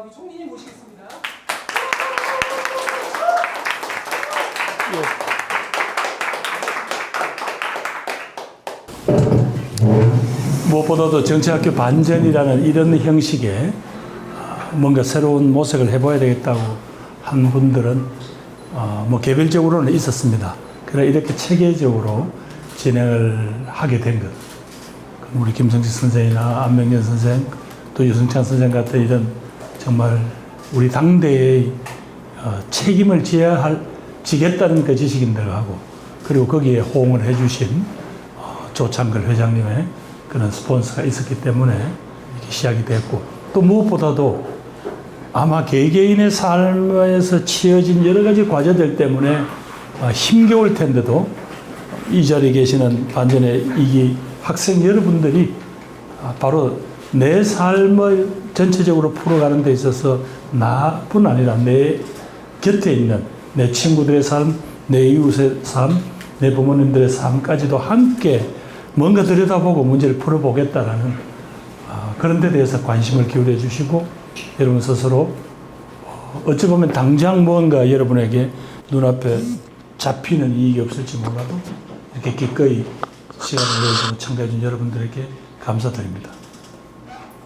우리 총리님 모시겠습니다. 무엇보다도 정치학교 반전이라는 이런 형식의 뭔가 새로운 모색을 해봐야 되겠다고 한 분들은 뭐 개별적으로는 있었습니다. 그러나 이렇게 체계적으로 진행을 하게 된 것. 우리 김성식 선생이나 안명년 선생, 또 유승찬 선생 같은 이런 정말 우리 당대의 책임을 지겠다는 그 지식인들하고 그리고 거기에 호응을 해주신 조창걸 회장님의 그런 스폰서가 있었기 때문에 이렇게 시작이 됐고, 또 무엇보다도 아마 개개인의 삶에서 치여진 여러 가지 과제들 때문에 힘겨울 텐데도 이 자리에 계시는 반전의 이기 학생 여러분들이 바로 내 삶을 전체적으로 풀어가는 데 있어서 나뿐 아니라 내 곁에 있는 내 친구들의 삶, 내 이웃의 삶, 내 부모님들의 삶까지도 함께 뭔가 들여다보고 문제를 풀어보겠다라는 그런 데 대해서 관심을 기울여 주시고, 여러분 스스로 어찌 보면 당장 뭔가 여러분에게 눈앞에 잡히는 이익이 없을지 몰라도 이렇게 기꺼이 시간을 내주고 참가해 준 여러분들에게 감사드립니다.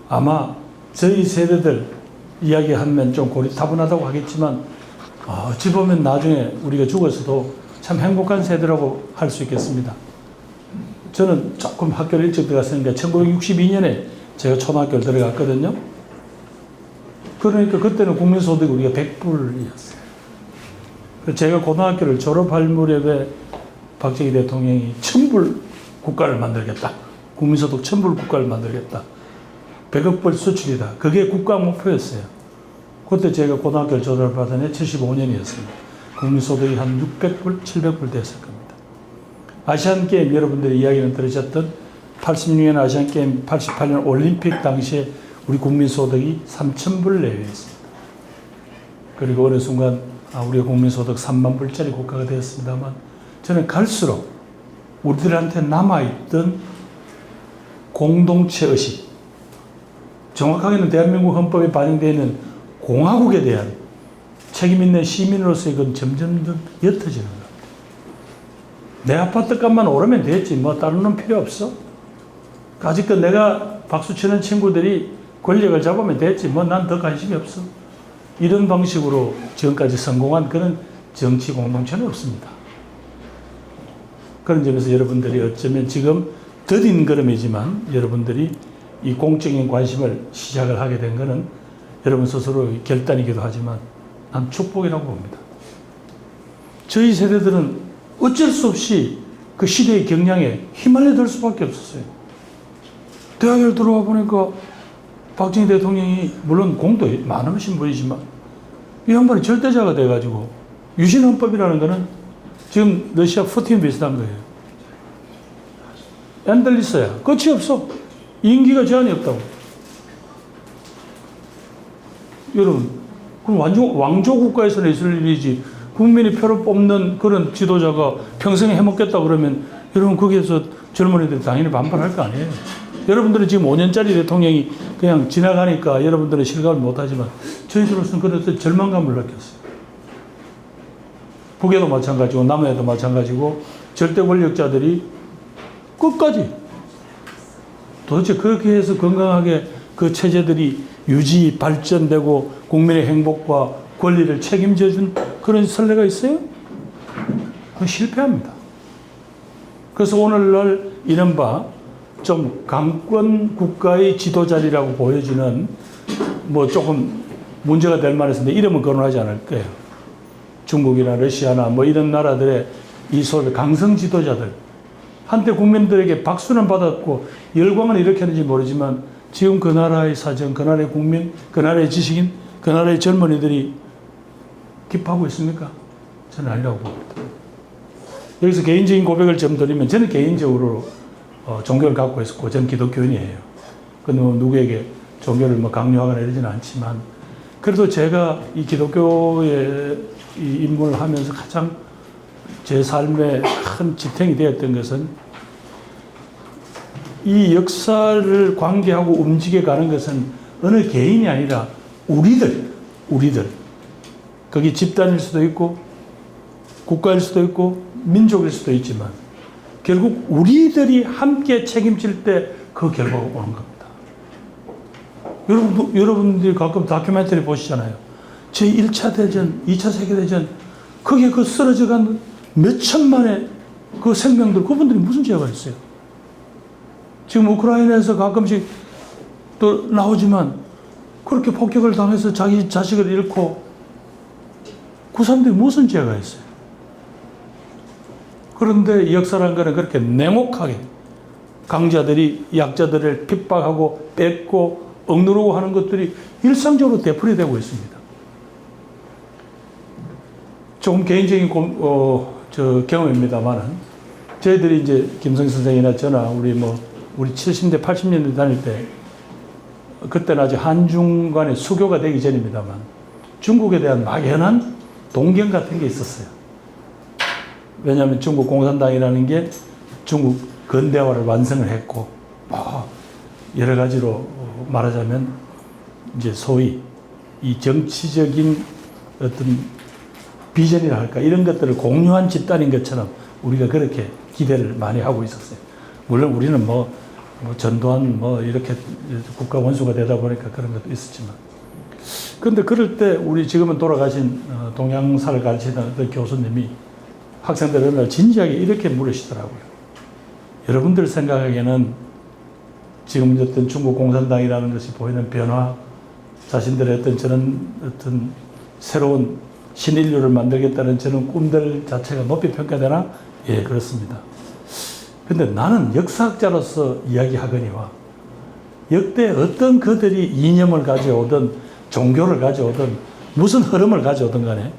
아마 저희 세대들 이야기하면 좀 고리타분하다고 하겠지만 어찌 보면 나중에 우리가 죽어서도 참 행복한 세대라고 할 수 있겠습니다. 저는 조금 학교를 일찍 들어갔으니까 1962년에 제가 초등학교를 들어갔거든요. 그러니까 그때는 국민소득이 우리가 100불이었어요. 제가 고등학교를 졸업할 무렵에 박정희 대통령이 1000불 국가를 만들겠다. 국민소득 1000불 국가를 만들겠다. 100억 불 수출이다. 그게 국가 목표였어요. 그때 제가 고등학교를 졸업하던 해 75년이었습니다. 국민소득이 한 600불, 700불 됐을 겁니다. 아시안게임 여러분들이 이야기는 들으셨던 86년 아시안게임, 88년 올림픽 당시에 우리 국민소득이 3,000불 내외였습니다. 그리고 어느 순간 우리가 국민소득 3만 불짜리 국가가 되었습니다만, 저는 갈수록 우리들한테 남아있던 공동체 의식, 정확하게는 대한민국 헌법에 반영되어 있는 공화국에 대한 책임있는 시민으로서의 건 점점 더 옅어지는 것. 내 아파트 값만 오르면 됐지 뭐 다른 놈 필요 없어. 아직도 내가 박수치는 친구들이 권력을 잡으면 됐지 뭐 난 더 관심이 없어. 이런 방식으로 지금까지 성공한 그런 정치 공동체는 없습니다. 그런 점에서 여러분들이 어쩌면 지금 더딘 걸음이지만 여러분들이 이 공적인 관심을 시작을 하게 된 것은 여러분 스스로의 결단이기도 하지만 난 축복이라고 봅니다. 저희 세대들은 어쩔 수 없이 그 시대의 경향에 휘말려 들 수밖에 없었어요. 대학을 들어와 보니까 박정희 대통령이 물론 공도 많으신 분이지만 이 양반이 절대자가 돼가지고 유신헌법이라는 거는 지금 러시아 푸틴 비슷한 거예요. 엔들리스야. 끝이 없어. 임기가 제한이 없다고. 여러분, 그럼 왕조 국가에서는 있을 일이지. 국민이 표를 뽑는 그런 지도자가 평생 해먹겠다 그러면 여러분 거기에서 젊은이들이 당연히 반발할 거 아니에요. 여러분들은 지금 5년짜리 대통령이 그냥 지나가니까 여러분들은 실감을 못하지만 저희들로서는 그런 어떤 절망감을 느꼈어요. 북에도 마찬가지고 남해도 마찬가지고 절대 권력자들이 끝까지 도대체 그렇게 해서 건강하게 그 체제들이 유지, 발전되고 국민의 행복과 권리를 책임져 준 그런 선례가 있어요? 그건 실패합니다. 그래서 오늘날 이른바 좀 강권 국가의 지도자리라고 보여지는 뭐 조금 문제가 될 만했는데 이름은 거론하지 않을 거예요. 중국이나 러시아나 뭐 이런 나라들의 이 소위 강성 지도자들. 한때 국민들에게 박수는 받았고 열광은 일으켰는지 모르지만 지금 그 나라의 사정, 그 나라의 국민, 그 나라의 지식인, 그 나라의 젊은이들이 기뻐하고 있습니까? 저는 아니라고 봅니다. 여기서 개인적인 고백을 좀 드리면 저는 개인적으로 종교를 갖고 있었고 저는 기독교인이에요. 근데 뭐 누구에게 종교를 뭐 강요하거나 이러지는 않지만 그래도 제가 이 기독교의 이 입문을 하면서 가장 제 삶에 큰 지탱이 되었던 것은 이 역사를 관계하고 움직여가는 것은 어느 개인이 아니라 우리들. 거기 집단일 수도 있고, 국가일 수도 있고, 민족일 수도 있지만, 결국 우리들이 함께 책임질 때 그 결과가 오는 겁니다. 여러분들이 가끔 다큐멘터리 보시잖아요. 제1차 대전, 2차 세계대전, 거기에 그 쓰러져 간 몇천만의 그 생명들, 그분들이 무슨 죄가 있어요? 지금 우크라이나에서 가끔씩 또 나오지만, 그렇게 폭격을 당해서 자기 자식을 잃고, 그 사람들이 무슨 죄가 있어요? 그런데 이 역사라는 것은 그렇게 냉혹하게 강자들이 약자들을 핍박하고 뺏고 억누르고 하는 것들이 일상적으로 되풀이되고 있습니다. 조금 개인적인 경험입니다만은 저희들이 이제 김성희 선생이나 저나 우리 70대, 80년대 다닐 때 그때는 아직 한중 간의 수교가 되기 전입니다만 중국에 대한 막연한 동경 같은 게 있었어요. 왜냐하면 중국 공산당이라는 게 중국 근대화를 완성을 했고, 여러 가지로 말하자면 이제 소위 이 정치적인 어떤 비전이라 할까 이런 것들을 공유한 집단인 것처럼 우리가 그렇게 기대를 많이 하고 있었어요. 물론 우리는 전두환 이렇게 국가 원수가 되다 보니까 그런 것도 있었지만, 그런데 그럴 때 우리 지금은 돌아가신 동양사를 가르치던 어떤 교수님이 학생들 어느 날 진지하게 이렇게 물으시더라고요. 여러분들 생각에는 지금 어떤 중국 공산당이라는 것이 보이는 변화, 자신들의 어떤 새로운 신인류를 만들겠다는 저런 꿈들 자체가 높이 평가되나? 예, 그렇습니다. 근데 나는 역사학자로서 이야기하거니와 역대 어떤 그들이 이념을 가져오든 종교를 가져오든 무슨 흐름을 가져오든 간에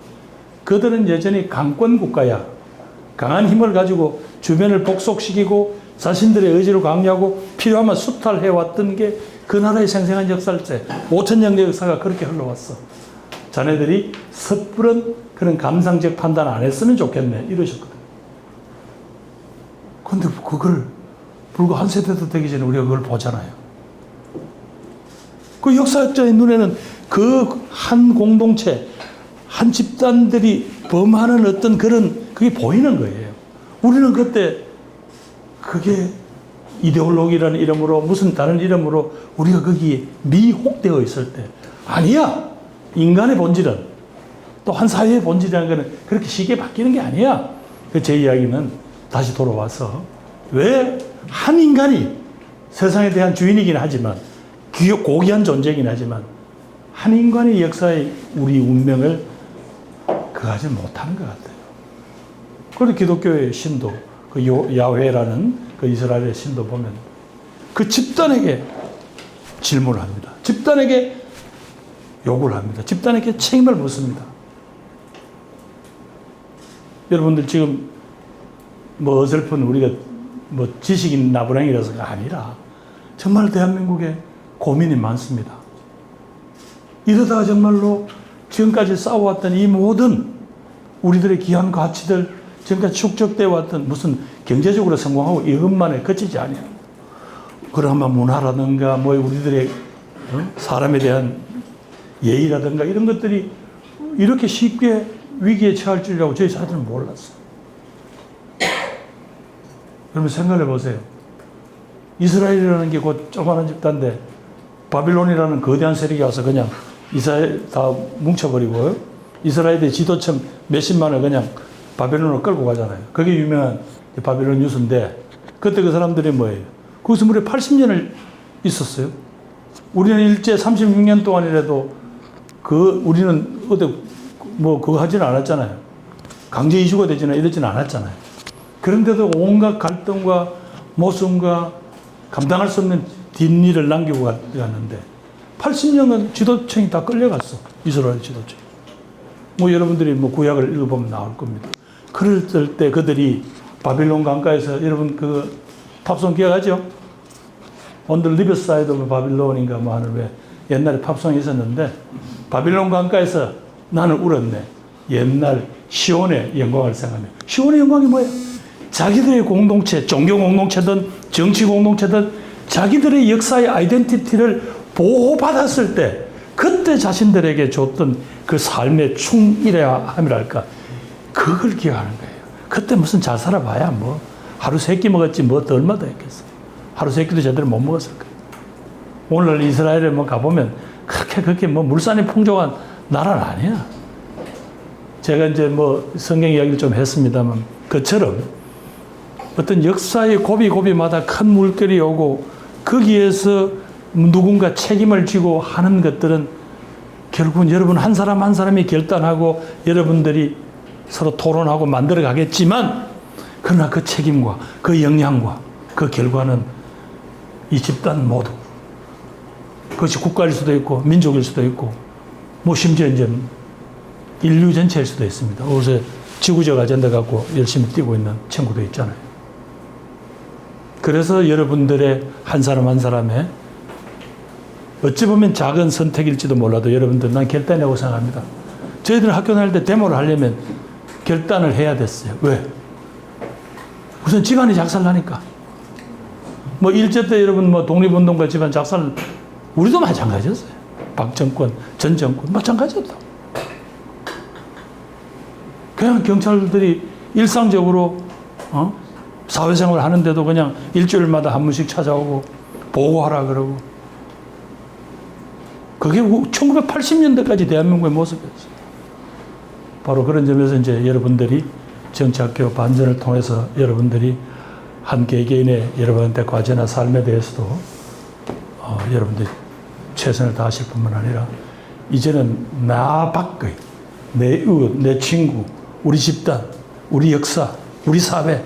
그들은 여전히 강권 국가야. 강한 힘을 가지고 주변을 복속시키고 자신들의 의지를 강요하고 필요하면 수탈해왔던 게 그 나라의 생생한 역사일세. 5천년 역사가 그렇게 흘러왔어. 자네들이 섣부른 그런 감상적 판단 안 했으면 좋겠네. 이러셨거든. 근데 그걸 불과 한 세대도 되기 전에 우리가 그걸 보잖아요. 그 역사학자의 눈에는 그 한 공동체, 한 집단들이 범하는 어떤 그게 보이는 거예요. 우리는 그때 그게 이데올로기라는 이름으로 무슨 다른 이름으로 우리가 거기에 미혹되어 있을 때 아니야. 인간의 본질은 또 한 사회의 본질이라는 것은 그렇게 쉽게 바뀌는 게 아니야. 제 이야기는 다시 돌아와서 왜 한 인간이 세상에 대한 주인이긴 하지만 고귀한 존재이긴 하지만 한 인간의 역사의 우리 운명을 그하지 못하는 것 같아요. 그리고 기독교의 신도 그 야훼라는 그 이스라엘의 신도 보면 그 집단에게 질문을 합니다. 집단에게 요구를 합니다. 집단에게 책임을 묻습니다. 여러분들 지금 어설픈 우리가 지식인 나부랭이라서가 아니라 정말 대한민국에 고민이 많습니다. 이러다가 정말로 지금까지 쌓아왔던 이 모든 우리들의 귀한 가치들, 지금까지 축적되어 왔던 무슨 경제적으로 성공하고 이것만에 그치지 아니에요. 그러나 문화라든가 우리들의 사람에 대한 예의라든가 이런 것들이 이렇게 쉽게 위기에 처할 줄이라고 저희 사람들은 몰랐어요. 그러면 생각해 보세요. 이스라엘이라는 게 곧 조그마한 집단인데 바빌론이라는 거대한 세력이 와서 그냥 이스라엘 다 뭉쳐버리고 이스라엘의 지도층 몇십만을 그냥 바빌론으로 끌고 가잖아요. 그게 유명한 바빌론 뉴스인데 그때 그 사람들이 뭐예요? 거기서 무려 80년을 있었어요. 우리는 일제 36년 동안이라도 우리는 그거 하지는 않았잖아요. 강제 이주가 되지는 이러지는 않았잖아요. 그런데도 온갖 갈등과 모순과 감당할 수 없는 뒷일을 남기고 갔는데 80년은 지도층이 다 끌려갔어. 이스라엘 지도층. 여러분들이 구약을 읽어보면 나올 겁니다. 그럴 때 그들이 바빌론 강가에서 여러분 그 팝송 기억하죠? On the riverside of Babylon인가 하는 왜 옛날에 팝송이 있었는데 바빌론 강가에서 나는 울었네. 옛날 시온의 영광을 생각하며. 시온의 영광이 뭐야? 자기들의 공동체, 종교 공동체든 정치 공동체든 자기들의 역사의 아이덴티티를 보호받았을 때 그때 자신들에게 줬던 그 삶의 충일함이랄까, 그걸 기억하는 거예요. 그때 무슨 잘 살아봐야 뭐 하루 세 끼 먹었지 뭐 더 얼마 더 했겠어. 하루 세 끼도 제대로 못 먹었을 거예요. 오늘날 이스라엘에 뭐 가보면 그렇게 뭐 물산이 풍족한 나라는 아니야. 제가 이제 뭐 성경 이야기를 좀 했습니다만, 그처럼 어떤 역사의 고비고비마다 큰 물결이 오고 거기에서 누군가 책임을 지고 하는 것들은 결국은 여러분 한 사람 한 사람이 결단하고 여러분들이 서로 토론하고 만들어 가겠지만, 그러나 그 책임과 그 영향과 그 결과는 이 집단 모두, 그것이 국가일 수도 있고 민족일 수도 있고 뭐 심지어 이제 인류 전체일 수도 있습니다. 요새 지구적 아젠다 갖고 열심히 뛰고 있는 친구도 있잖아요. 그래서 여러분들의 한 사람 한 사람의 어찌 보면 작은 선택일지도 몰라도 여러분들 난 결단이라고 생각합니다. 저희들 학교 다닐 때 데모를 하려면 결단을 해야 됐어요. 왜? 우선 집안이 작살나니까. 뭐 일제 때 여러분 뭐 독립운동가 집안 작살, 우리도 마찬가지였어요. 박 정권, 전 정권 마찬가지였다. 그냥 경찰들이 일상적으로 사회생활 하는데도 그냥 일주일마다 한 번씩 찾아오고 보고하라 그러고, 그게 1980년대까지 대한민국의 모습이었어요. 바로 그런 점에서 이제 여러분들이 정치학교 반전을 통해서 여러분들이 한 개개인의 여러분한테 과제나 삶에 대해서도 여러분들이 최선을 다하실 뿐만 아니라 이제는 나 밖의 내 이웃, 내 친구, 우리 집단, 우리 역사, 우리 사회,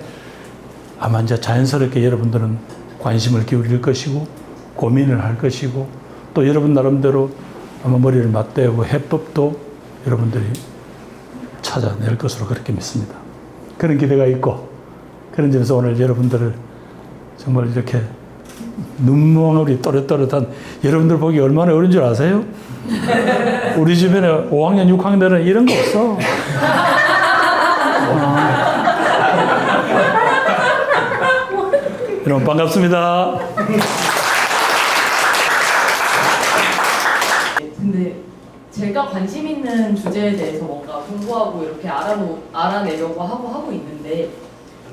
아마 이제 자연스럽게 여러분들은 관심을 기울일 것이고 고민을 할 것이고, 또 여러분 나름대로 아마 머리를 맞대고 해법도 여러분들이 찾아낼 것으로 그렇게 믿습니다. 그런 기대가 있고, 그런 점에서 오늘 여러분들을 정말 이렇게 눈망울이 또렷또렷한, 여러분들 보기 얼마나 어려운 줄 아세요? 우리 주변에 5학년, 6학년들은 이런 거 없어. 여러분 반갑습니다. 근데 제가 관심 있는 주제에 대해서 뭔가 공부하고 이렇게 알아내려고 하고 있는데,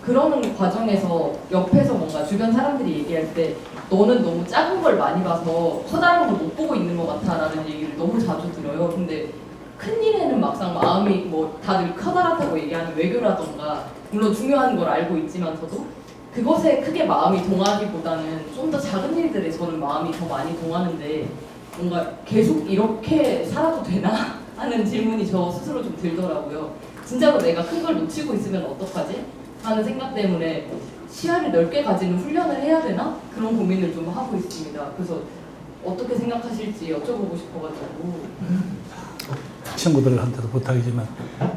그러는 과정에서 옆에서 뭔가 주변 사람들이 얘기할 때 너는 너무 작은 걸 많이 봐서 커다란 걸 못 보고 있는 것 같아라는 얘기를 너무 자주 들어요. 근데 큰 일에는 막상 마음이 뭐 다들 커다랗다고 얘기하는 외교라던가 물론 중요한 걸 알고 있지만서도 그것에 크게 마음이 동하기보다는 좀 더 작은 일들에 저는 마음이 더 많이 동하는데, 뭔가 계속 이렇게 살아도 되나? 하는 질문이 저 스스로 좀 들더라고요. 진짜로 내가 큰 걸 놓치고 있으면 어떡하지? 하는 생각 때문에 시야를 넓게 가지는 훈련을 해야 되나? 그런 고민을 좀 하고 있습니다. 그래서 어떻게 생각하실지 여쭤보고 싶어가지고. 친구들한테도 부탁이지만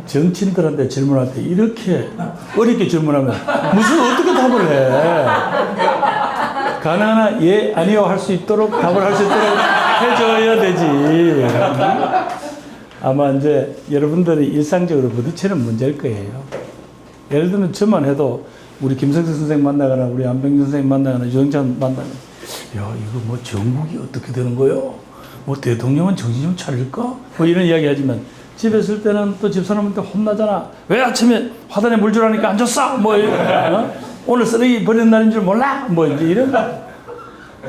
정치인들한테 질문할 때 이렇게 어렵게 질문하면 무슨 어떻게 답을 해? 가능하나 예, 아니요 할 수 있도록 답을 할 수 있도록 해줘야 되지. 아마 이제 여러분들이 일상적으로 부딪히는 문제일 거예요. 예를 들면 저만 해도 우리 김성태 선생 만나거나 우리 안병준 선생 만나거나 유정찬 만나면, 야 이거 뭐 정국이 어떻게 되는 거요? 뭐 대통령은 정신 좀 차릴까? 뭐 이런 이야기 하지만 집에 있을 때는 또 집사람한테 혼나잖아. 왜 아침에 화단에 물 주라니까 안 줬어? 뭐 오늘 쓰레기 버리는 날인 줄 몰라? 뭐 이제 이런 거.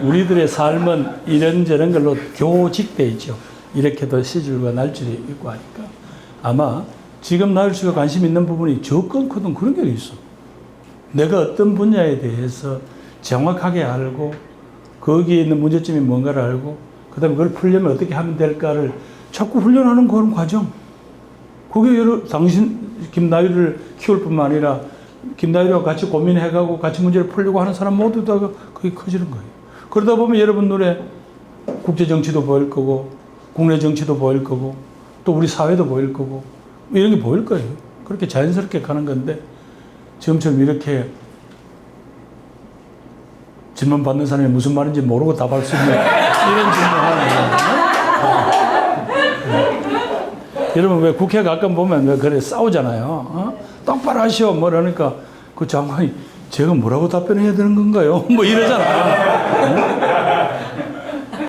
우리들의 삶은 이런저런 걸로 교직돼 있죠. 이렇게도 시줄과 날줄이 있고 하니까 아마 지금 나율 씨가 관심 있는 부분이 적건 크든 그런 게 있어. 내가 어떤 분야에 대해서 정확하게 알고 거기에 있는 문제점이 뭔가를 알고 그 다음에 그걸 풀려면 어떻게 하면 될까를 자꾸 훈련하는 그런 과정. 그게 당신 김나율을 키울 뿐만 아니라 김나율과 같이 고민해가고 같이 문제를 풀려고 하는 사람 모두 다 그게 커지는 거예요. 그러다 보면 여러분 눈에 국제정치도 보일 거고 국내 정치도 보일 거고 또 우리 사회도 보일 거고 이런 게 보일 거예요. 그렇게 자연스럽게 가는 건데 지금처럼 이렇게 질문 받는 사람이 무슨 말인지 모르고 답할 수 있는 이런 질문을 하는 거예요. 여러분 왜 국회 가끔 보면 왜 그래 싸우잖아요. 똑바로 하시오 뭐 그러니까 그 장관이 제가 뭐라고 답변해야 되는 건가요? 뭐 이러잖아.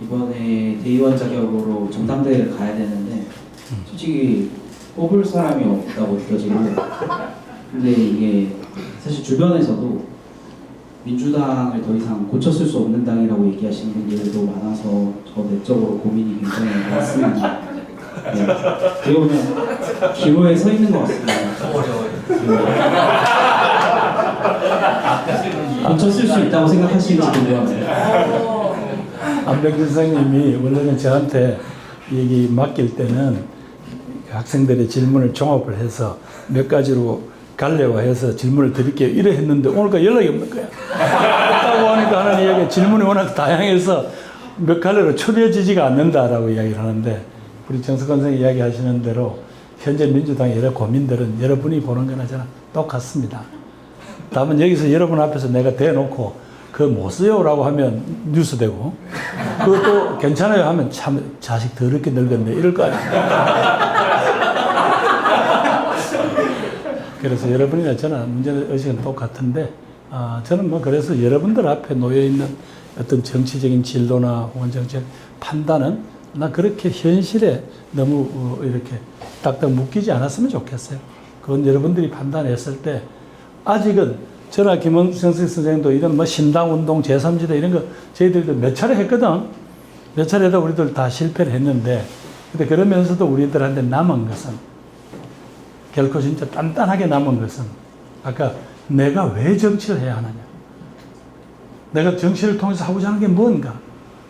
이번에 대의원 자격으로 전당대회를 가야 되는데 솔직히 뽑을 사람이 없다고 느껴지고, 근데 이게 사실 주변에서도 민주당을 더 이상 고쳤을 수 없는 당이라고 얘기하시는 분들도 많아서 저 내적으로 고민이 굉장히 많습니다. 네. 어떻게 보면 기로에 서 있는 것 같습니다. 고쳤을 수 있다고 생각하시는지 궁금합니다. 안병준 선생님이 원래는 저한테 얘기 맡길 때는 학생들의 질문을 종합을 해서 몇 가지로 갈래화해서 질문을 드릴게요. 이래 했는데 오늘까지 연락이 없는 거야. 없다고 하니까 하는 이야기가 질문이 워낙 다양해서 몇 갈래로 추려지지가 않는다라고 이야기를 하는데, 우리 정석환 선생님이 이야기하시는 대로 현재 민주당의 여러 고민들은 여러분이 보는 거나 저나 똑같습니다. 다만 여기서 여러분 앞에서 내가 대놓고 그거 못 써요라고 하면 뉴스되고, 그것도 괜찮아요 하면 참 자식 더럽게 늙었네 이럴 거 아니에요. 그래서 여러분이나 저나 문제의식은 똑같은데, 저는 뭐 그래서 여러분들 앞에 놓여있는 어떤 정치적인 진로나 혹은 정치적 판단은 나 그렇게 현실에 너무 이렇게 딱딱 묶이지 않았으면 좋겠어요. 그건 여러분들이 판단했을 때, 아직은 저나 김원식 선생님도 이런 뭐 신당운동, 제3지대 이런 거 저희들도 몇 차례 했거든. 몇 차례다 우리들 다 실패를 했는데, 근데 그러면서도 우리들한테 남은 것은, 결코 진짜 단단하게 남은 것은, 아까 내가 왜 정치를 해야 하느냐, 내가 정치를 통해서 하고자 하는 게 뭔가,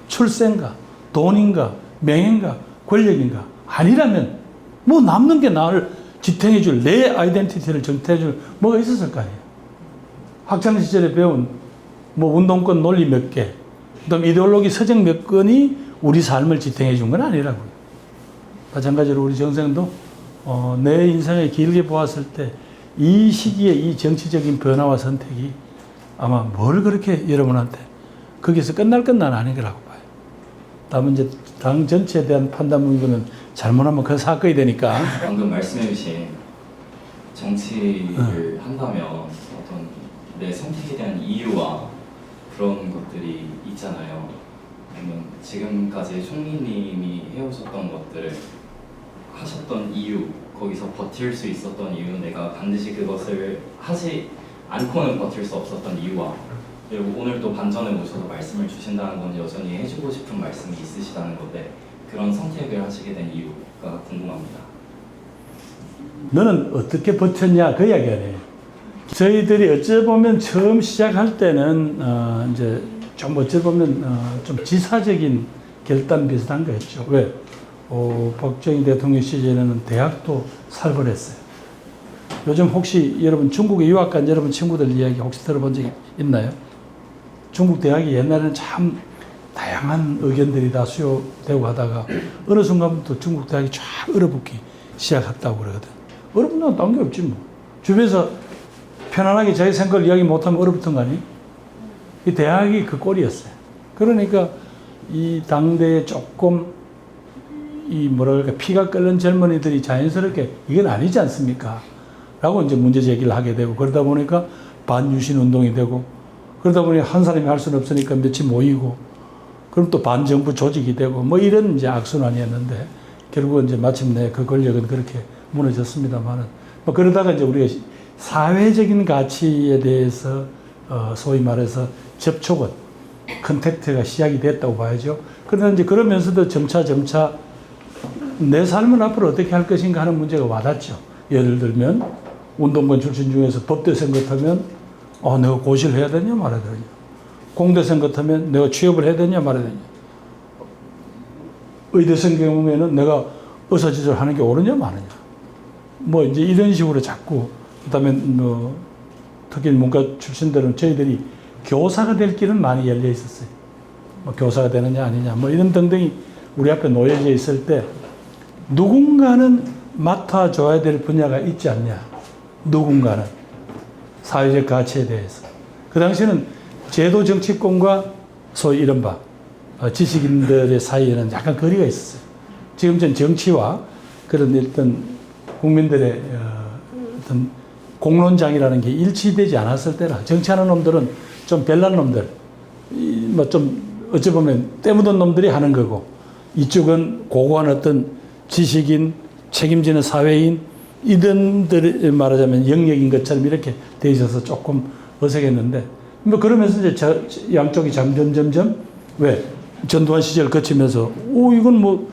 출세인가, 돈인가, 명예인가, 권력인가, 아니라면 뭐 남는 게 나를 지탱해 줄, 내 아이덴티티를 정탱해 줄 뭐가 있었을 거 아니에요. 학창 시절에 배운 뭐 운동권 논리 몇 개, 그다음 이데올로기 서적 몇 건이 우리 삶을 지탱해 준 건 아니라고요. 마찬가지로 우리 정생도 내 인생을 길게 보았을 때 이 시기에 이 정치적인 변화와 선택이 아마 뭘 그렇게 여러분한테 거기서 끝날 건 난 아닌 거라고 봐요. 다만 이제 당 전체에 대한 판단 부분은 잘못하면 그 사건이 되니까. 방금 말씀해주신 정치를 한다면 어떤 내 선택에 대한 이유와 그런 것들이 있잖아요. 그러면 지금까지 총리님이 해오셨던 것들을 하셨던 이유, 거기서 버틸 수 있었던 이유, 내가 반드시 그것을 하지 않고는 버틸 수 없었던 이유와, 그리고 오늘 또 반전에 오셔서 말씀을 주신다는 건 여전히 해주고 싶은 말씀이 있으시다는 건데, 그런 선택을 하시게 된 이유가 궁금합니다. 너는 어떻게 버텼냐 그 이야기 아니에요. 저희들이 어찌 보면 처음 시작할 때는 이제 좀 어찌 보면 좀 지사적인 결단 비슷한 거였죠. 왜? 박정희 대통령 시절에는 대학도 살벌했어요. 요즘 혹시 여러분 중국에 유학 간 여러분 친구들 이야기 혹시 들어본 적이 있나요? 중국 대학이 옛날에는 참 다양한 의견들이 다 수요되고 하다가 어느 순간부터 중국 대학이 쫙 얼어붙기 시작했다고 그러거든. 얼어붙는 건 딴 게 없지 뭐. 주변에서 편안하게 자기 생각을 이야기 못하면 얼어붙은 거 아니? 이 대학이 그 꼴이었어요. 그러니까 이 당대에 조금 이 뭐랄까 피가 끓는 젊은이들이 자연스럽게 이건 아니지 않습니까? 라고 이제 문제 제기를 하게 되고, 그러다 보니까 반유신 운동이 되고, 그러다 보니 한 사람이 할 수는 없으니까 몇이 모이고, 그럼 또 반정부 조직이 되고, 뭐 이런 이제 악순환이었는데, 결국은 이제 마침내 그 권력은 그렇게 무너졌습니다만은, 뭐 그러다가 이제 우리가 사회적인 가치에 대해서 소위 말해서 접촉은, 컨택트가 시작이 됐다고 봐야죠. 그러나 이제 그러면서도 점차 내 삶을 앞으로 어떻게 할 것인가 하는 문제가 와닿죠. 예를 들면 운동권 출신 중에서 법대생 같으면 내가 고시를 해야 되냐 말아야 되냐, 공대생 같으면 내가 취업을 해야 되냐 말아야 되냐, 의대생 경우에는 내가 의사지졸 하는 게 옳으냐 마느냐, 뭐 이제 이런 식으로 자꾸, 그다음에 뭐 특히 문과 출신들은 저희들이 교사가 될 길은 많이 열려 있었어요. 뭐 교사가 되느냐 아니냐 뭐 이런 등등이 우리 앞에 놓여져 있을 때, 누군가는 맡아줘야 될 분야가 있지 않냐. 누군가는 사회적 가치에 대해서. 그 당시에는 제도 정치권과 소위 이른바 지식인들의 사이에는 약간 거리가 있었어요. 지금 전 정치와 그런 어떤 국민들의 어떤 공론장이라는 게 일치되지 않았을 때라, 정치하는 놈들은 좀 별난 놈들, 뭐 좀 어찌 보면 때묻은 놈들이 하는 거고, 이쪽은 고고한 어떤 지식인, 책임지는 사회인, 이런들 말하자면 영역인 것처럼 이렇게 돼 있어서 조금 어색했는데, 뭐 그러면서 이제 양쪽이 점점 왜 전두환 시절 거치면서 이건 뭐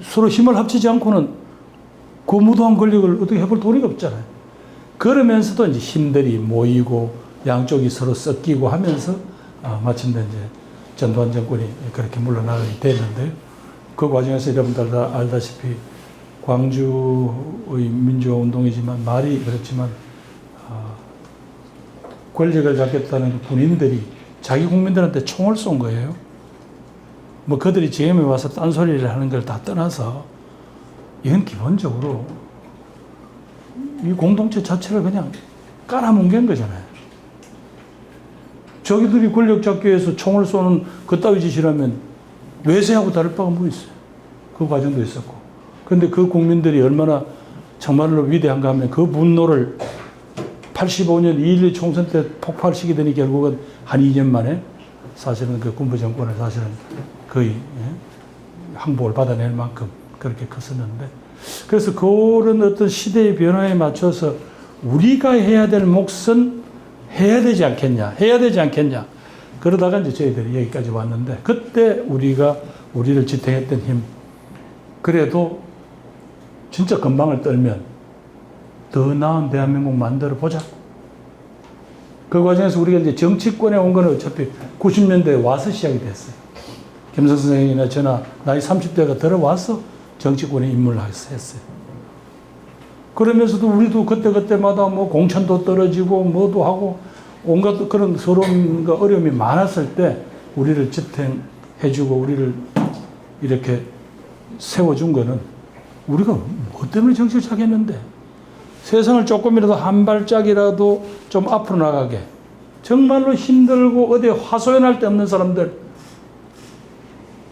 서로 힘을 합치지 않고는 그 무도한 권력을 어떻게 해볼 도리가 없잖아요. 그러면서도 이제 힘들이 모이고 양쪽이 서로 섞이고 하면서 마침내 이제 전두환 정권이 그렇게 물러나게 됐는데요. 그 과정에서 여러분들 다 알다시피 광주의 민주화 운동이지만 말이 그렇지만 권력을 잡겠다는 군인들이 자기 국민들한테 총을 쏜 거예요. 뭐 그들이 지금에 와서 딴소리를 하는 걸 다 떠나서 이건 기본적으로 이 공동체 자체를 그냥 깔아뭉갠 거잖아요. 저기들이 권력 잡기 위해서 총을 쏘는 그따위 짓이라면 외세하고 다를 바가 뭐 있어요. 그 과정도 있었고. 근데 그 국민들이 얼마나 정말로 위대한가 하면 그 분노를 85년 2.12 총선 때 폭발시키더니 결국은 한 2년 만에 사실은 그 군부 정권을 사실은 거의 항복을 받아낼 만큼 그렇게 컸었는데, 그래서 그런 어떤 시대의 변화에 맞춰서 우리가 해야 될 몫은 해야 되지 않겠냐. 그러다가 이제 저희들이 여기까지 왔는데, 그때 우리를 지탱했던 힘, 그래도 진짜 건방을 떨면 더 나은 대한민국 만들어 보자. 그 과정에서 우리가 이제 정치권에 온 거는 어차피 90년대에 와서 시작이 됐어요. 김성수 선생이나 저나 나이 30대가 들어와서 정치권에 입문을 했어요. 그러면서도 우리도 그때마다 뭐 공천도 떨어지고 뭐도 하고 온갖 그런 서러움과 어려움이 많았을 때 우리를 지탱해주고 우리를 이렇게 세워준 거는 우리가 뭐 때문에 정치를 시작했는데, 세상을 조금이라도 한 발짝이라도 좀 앞으로 나가게, 정말로 힘들고 어디에 화소연할 데 없는 사람들,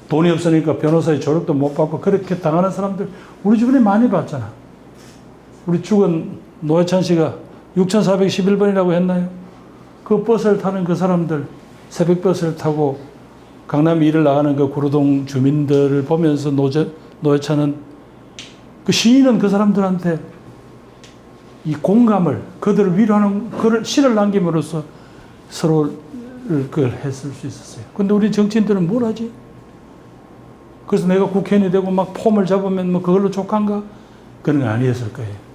돈이 없으니까 변호사의 조력도 못 받고 그렇게 당하는 사람들 우리 주변에 많이 봤잖아. 우리 죽은 노회찬 씨가 6411번이라고 했나요? 그 버스를 타는 그 사람들, 새벽버스를 타고 강남 일을 나가는 그 구로동 주민들을 보면서 노회찬은, 그 시인은 그 사람들한테 이 공감을, 그들을 위로하는 그를 시를 남김으로써 서로를 그걸 했을 수 있었어요. 근데 우리 정치인들은 뭘 하지? 그래서 내가 국회의원이 되고 막 폼을 잡으면 뭐 그걸로 족한가? 그런 건 아니었을 거예요.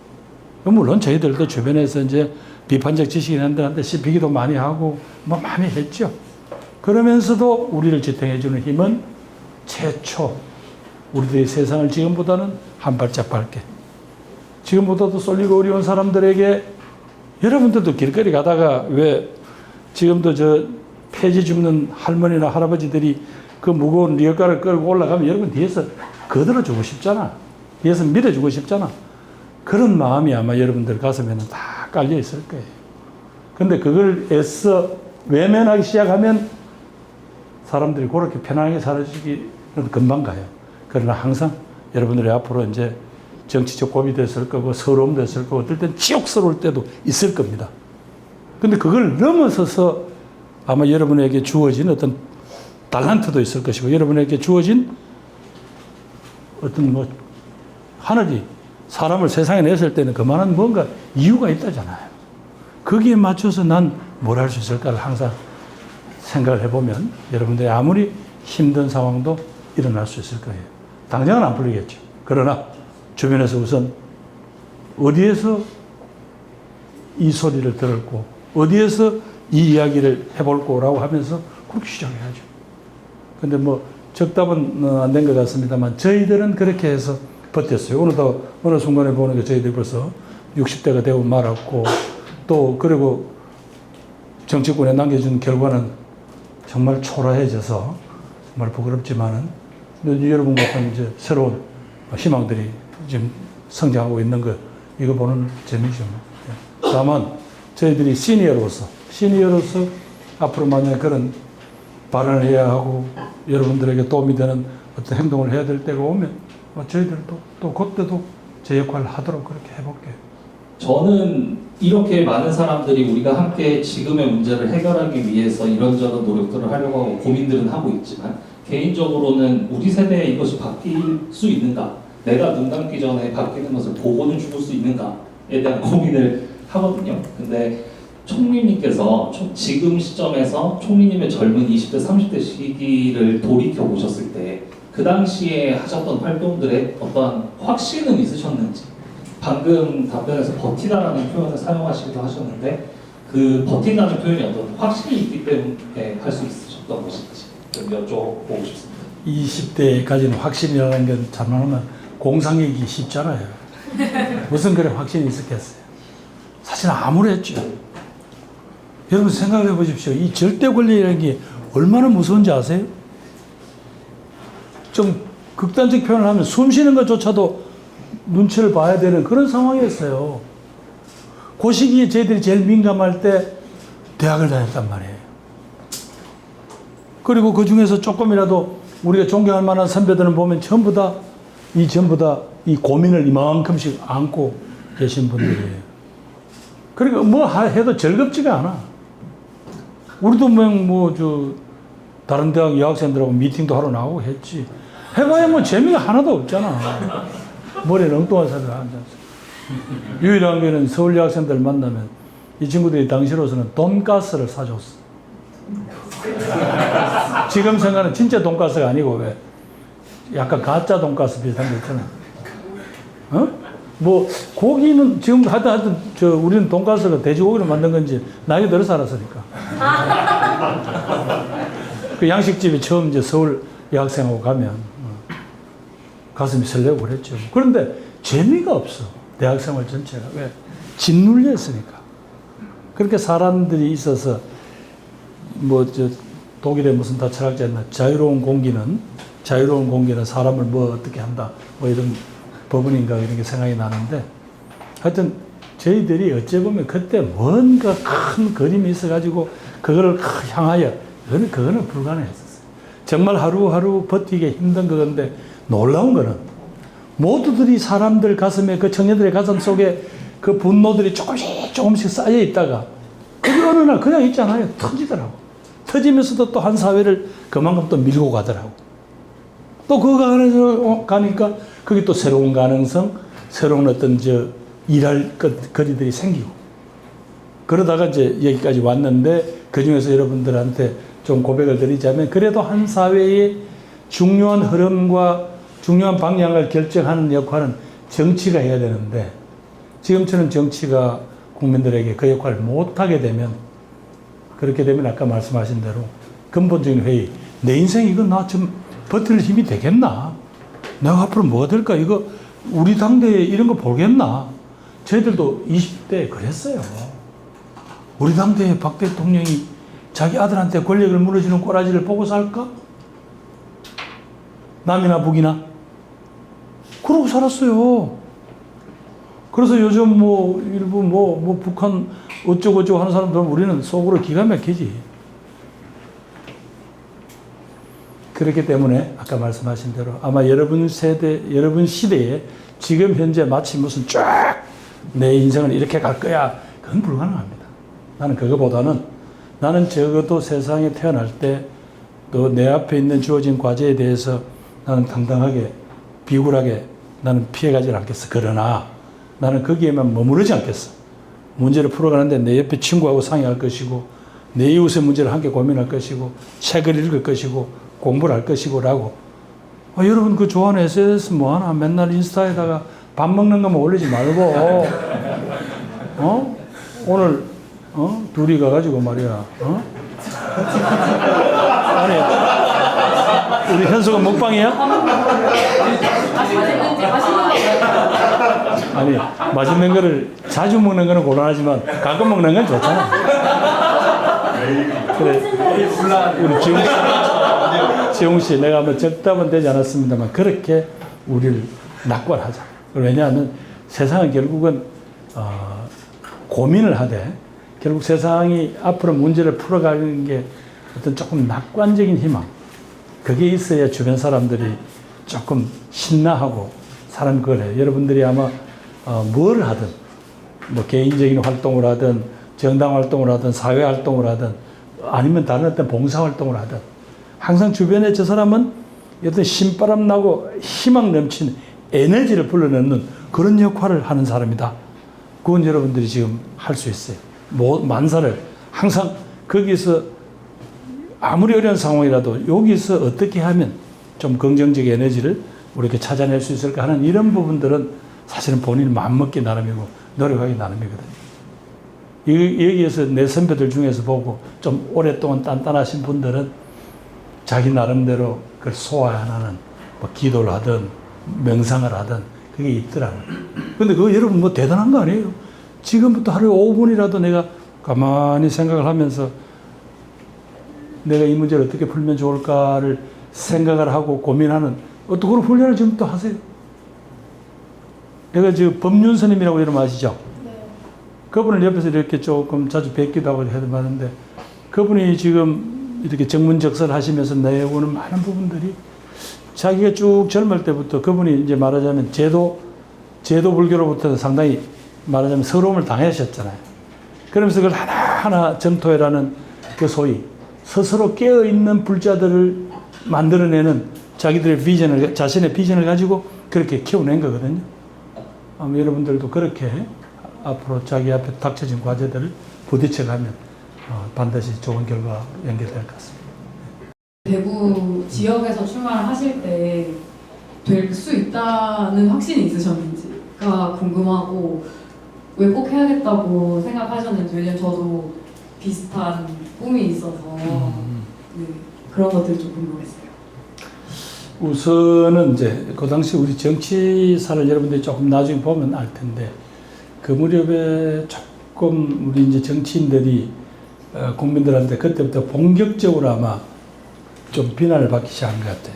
물론 저희들도 주변에서 이제 비판적 지식인들한테 씹히기도 많이 하고 뭐 많이 했죠. 그러면서도 우리를 지탱해주는 힘은 최초 우리들의 세상을 지금보다는 한 발짝 밝게, 지금보다도 쏠리고 어려운 사람들에게, 여러분들도 길거리 가다가 왜 지금도 저 폐지 줍는 할머니나 할아버지들이 그 무거운 리어카를 끌고 올라가면 여러분 뒤에서 거들어주고 싶잖아. 뒤에서 밀어주고 싶잖아. 그런 마음이 아마 여러분들 가슴에는 다 깔려 있을 거예요. 근데 그걸 애써 외면하기 시작하면 사람들이 그렇게 편하게 살아주기는 금방 가요. 그러나 항상 여러분들이 앞으로 이제 정치적 고민이 됐을 거고 서러움도 됐을 거고 어떨 땐 치욕스러울 때도 있을 겁니다. 근데 그걸 넘어서서 아마 여러분에게 주어진 어떤 달란트도 있을 것이고, 여러분에게 주어진 어떤 뭐 하늘이 사람을 세상에 냈을 때는 그만한 뭔가 이유가 있다잖아요. 거기에 맞춰서 난 뭘 할 수 있을까를 항상 생각을 해보면 여러분들이 아무리 힘든 상황도 일어날 수 있을 거예요. 당장은 안 풀리겠죠. 그러나 주변에서 우선 어디에서 이 소리를 들었고 어디에서 이 이야기를 해볼 거라고 하면서 그렇게 시작해야죠. 근데 뭐 적답은 안 된 것 같습니다만 저희들은 그렇게 해서 버텼어요. 오늘도 어느 순간에 보는 게 저희들 벌써 60대가 되고 말았고, 또 그리고 정치권에 남겨준 결과는 정말 초라해져서 정말 부끄럽지만은 여러분 같은 이제 새로운 희망들이 지금 성장하고 있는 거, 이거 보는 재미죠. 다만 저희들이 시니어로서 앞으로 만약에 그런 발언을 해야 하고 여러분들에게 도움이 되는 어떤 행동을 해야 될 때가 오면 저희들도 또 그때도 제 역할을 하도록 그렇게 해볼게요. 저는 이렇게 많은 사람들이 우리가 함께 지금의 문제를 해결하기 위해서 이런저런 노력들을 하려고 하고 고민들은 하고 있지만 개인적으로는 우리 세대에 이것이 바뀔 수 있는가, 내가 눈 감기 전에 바뀌는 것을 보고는 죽을 수 있는가에 대한 고민을 하거든요. 근데 총리님께서 지금 시점에서 총리님의 젊은 20대, 30대 시기를 돌이켜 보셨을 때 그 당시에 하셨던 활동들에 어떠한 확신은 있으셨는지, 방금 답변에서 버티다라는 표현을 사용하시기도 하셨는데 그 버틴다는 표현이 어떤 확신이 있기 때문에 할 수 있으셨던 것인지 좀 여쭤보고 싶습니다. 20대까지는 확신이라는 건 잘말하면 공상이기 쉽잖아요. 무슨 그런 확신이 있었겠어요. 사실 아무랬죠. 여러분 생각해 보십시오. 이 절대 권리라는 게 얼마나 무서운지 아세요? 좀 극단적 표현을 하면 숨 쉬는 것조차도 눈치를 봐야 되는 그런 상황이었어요. 그 시기에 저희들이 제일 민감할 때 대학을 다녔단 말이에요. 그리고 그 중에서 조금이라도 우리가 존경할 만한 선배들은 보면 전부 다 이 고민을 이만큼씩 안고 계신 분들이에요. 그러니까 뭐 해도 즐겁지가 않아. 우리도 다른 대학 여학생들하고 미팅도 하러 나오고 했지. 해봐야 뭐 재미가 하나도 없잖아. 머리에 엉뚱한 사람들 앉아서. 유일한 거는 서울 여학생들 만나면 이 친구들이 당시로서는 돈가스를 사줬어. 지금 생각은 진짜 돈가스가 아니고 왜 약간 가짜 돈가스 비슷한 거 있잖아. 어? 뭐 고기는 지금 하여튼 우리는 돈가스가 돼지고기로 만든 건지 나이 들어서 알았으니까. 그 양식집에 처음 이제 서울 여학생하고 가면 가슴이 설레고 그랬죠. 그런데 재미가 없어. 대학생활 전체가. 왜? 짓눌려 있으니까. 그렇게 사람들이 있어서 독일의 무슨 다 철학자였나 자유로운 공기는 사람을 뭐 어떻게 한다 뭐 이런 법문인가 이런 게 생각이 나는데 하여튼 저희들이 어찌 보면 그때 뭔가 큰 그림이 있어가지고 그거를 향하여 그거는 불가능했었어요. 정말 하루하루 버티기 힘든 그건데 놀라운 거는 모두들이 사람들 가슴에 그 청년들의 가슴 속에 그 분노들이 조금씩 쌓여 있다가 그게 어느 날 그냥 있잖아요. 터지더라고. 터지면서도 또 한 사회를 그만큼 또 밀고 가더라고. 또 그거 안에서 가니까 그게 또 새로운 가능성, 새로운 어떤 일할 거리들이 생기고. 그러다가 이제 여기까지 왔는데 그 중에서 여러분들한테 좀 고백을 드리자면 그래도 한 사회의 중요한 흐름과 중요한 방향을 결정하는 역할은 정치가 해야 되는데 지금처럼 정치가 국민들에게 그 역할을 못하게 되면 그렇게 되면 아까 말씀하신 대로 근본적인 회의 내 인생 이거 나 좀 버틸 힘이 되겠나? 내가 앞으로 뭐가 될까? 이거 우리 당대에 이런 거 보겠나? 저희들도 20대에 그랬어요. 우리 당대에 박 대통령이 자기 아들한테 권력을 무너지는 꼬라지를 보고 살까? 남이나 북이나? 그러고 살았어요. 그래서 요즘 일부 북한 어쩌고저쩌고 하는 사람들은 우리는 속으로 기가 막히지. 그렇기 때문에 아까 말씀하신 대로 아마 여러분 시대에 지금 현재 마치 무슨 쫙 내 인생은 이렇게 갈 거야. 그건 불가능합니다. 나는 그거보다는 나는 적어도 세상에 태어날 때 또 내 앞에 있는 주어진 과제에 대해서 나는 당당하게 비굴하게 나는 피해가지 않겠어. 그러나 나는 거기에만 머무르지 않겠어. 문제를 풀어가는데 내 옆에 친구하고 상의할 것이고 내 이웃의 문제를 함께 고민할 것이고 책을 읽을 것이고 공부를 할 것이고 라고. 여러분 그 좋아하는 SNS 뭐하나 맨날 인스타에다가 밥 먹는 것만 올리지 말고 오늘 둘이 가가지고 말이야 아니 우리 현수가 먹방이야? 아니 맛있는 거를 자주 먹는 거는 곤란하지만 가끔 먹는 건 좋잖아. 그래 우리 지용 씨 내가 한번 적답은 되지 않았습니다만 그렇게 우리를 낙관하자. 왜냐하면 세상은 결국은 고민을 하되 결국 세상이 앞으로 문제를 풀어가는 게 어떤 조금 낙관적인 희망 그게 있어야 주변 사람들이 조금 신나하고 사람 그래. 여러분들이 아마 뭘 하든 뭐 개인적인 활동을 하든 정당 활동을 하든 사회 활동을 하든 아니면 다른 어떤 봉사 활동을 하든 항상 주변에 저 사람은 어떤 신바람 나고 희망 넘치는 에너지를 불러넣는 그런 역할을 하는 사람이다. 그건 여러분들이 지금 할 수 있어요. 만사를 항상 거기서 아무리 어려운 상황이라도 여기서 어떻게 하면 좀 긍정적 에너지를 우리가 찾아낼 수 있을까 하는 이런 부분들은 사실은 본인 마음먹기 나름이고 노력하기 나름이거든요. 여기에서 내 선배들 중에서 보고 좀 오랫동안 단단하신 분들은 자기 나름대로 그걸 소화하는 뭐 기도를 하든 명상을 하든 그게 있더라고요. 근데 그거 여러분 뭐 대단한 거 아니에요? 지금부터 하루에 5분이라도 내가 가만히 생각을 하면서 내가 이 문제를 어떻게 풀면 좋을까를 생각을 하고 고민하는 어떤 그런 훈련을 지금부터 하세요. 내가 지금 법륜스님이라고 여러분 아시죠? 네. 그분을 옆에서 이렇게 조금 자주 뵙기도 하고 해봤는데 그분이 지금 이렇게 정문적설 하시면서 내오는 많은 부분들이 자기가 쭉 젊을 때부터 그분이 이제 말하자면 제도 불교로부터 상당히 말하자면 서러움을 당하셨잖아요. 그러면서 그걸 하나하나 정토해라는 그 소위 스스로 깨어있는 불자들을 만들어내는 자기들의 비전을, 자신의 비전을 가지고 그렇게 키워낸 거거든요. 아마 여러분들도 그렇게 앞으로 자기 앞에 닥쳐진 과제들을 부딪혀가면 반드시 좋은 결과 연결될 것 같습니다. 대구 지역에서 출마를 하실 때 될 수 있다는 확신이 있으셨는지가 궁금하고 왜 꼭 해야겠다고 생각하셨는지. 왜냐면 저도 비슷한 꿈이 있어서 네, 그런 것들 좀 궁금했어요. 우선은 이제 그 당시 우리 정치사를 여러분들이 조금 나중에 보면 알 텐데 그 무렵에 조금 우리 이제 정치인들이 국민들한테 그때부터 본격적으로 아마 좀 비난을 받기 시작한 것 같아요.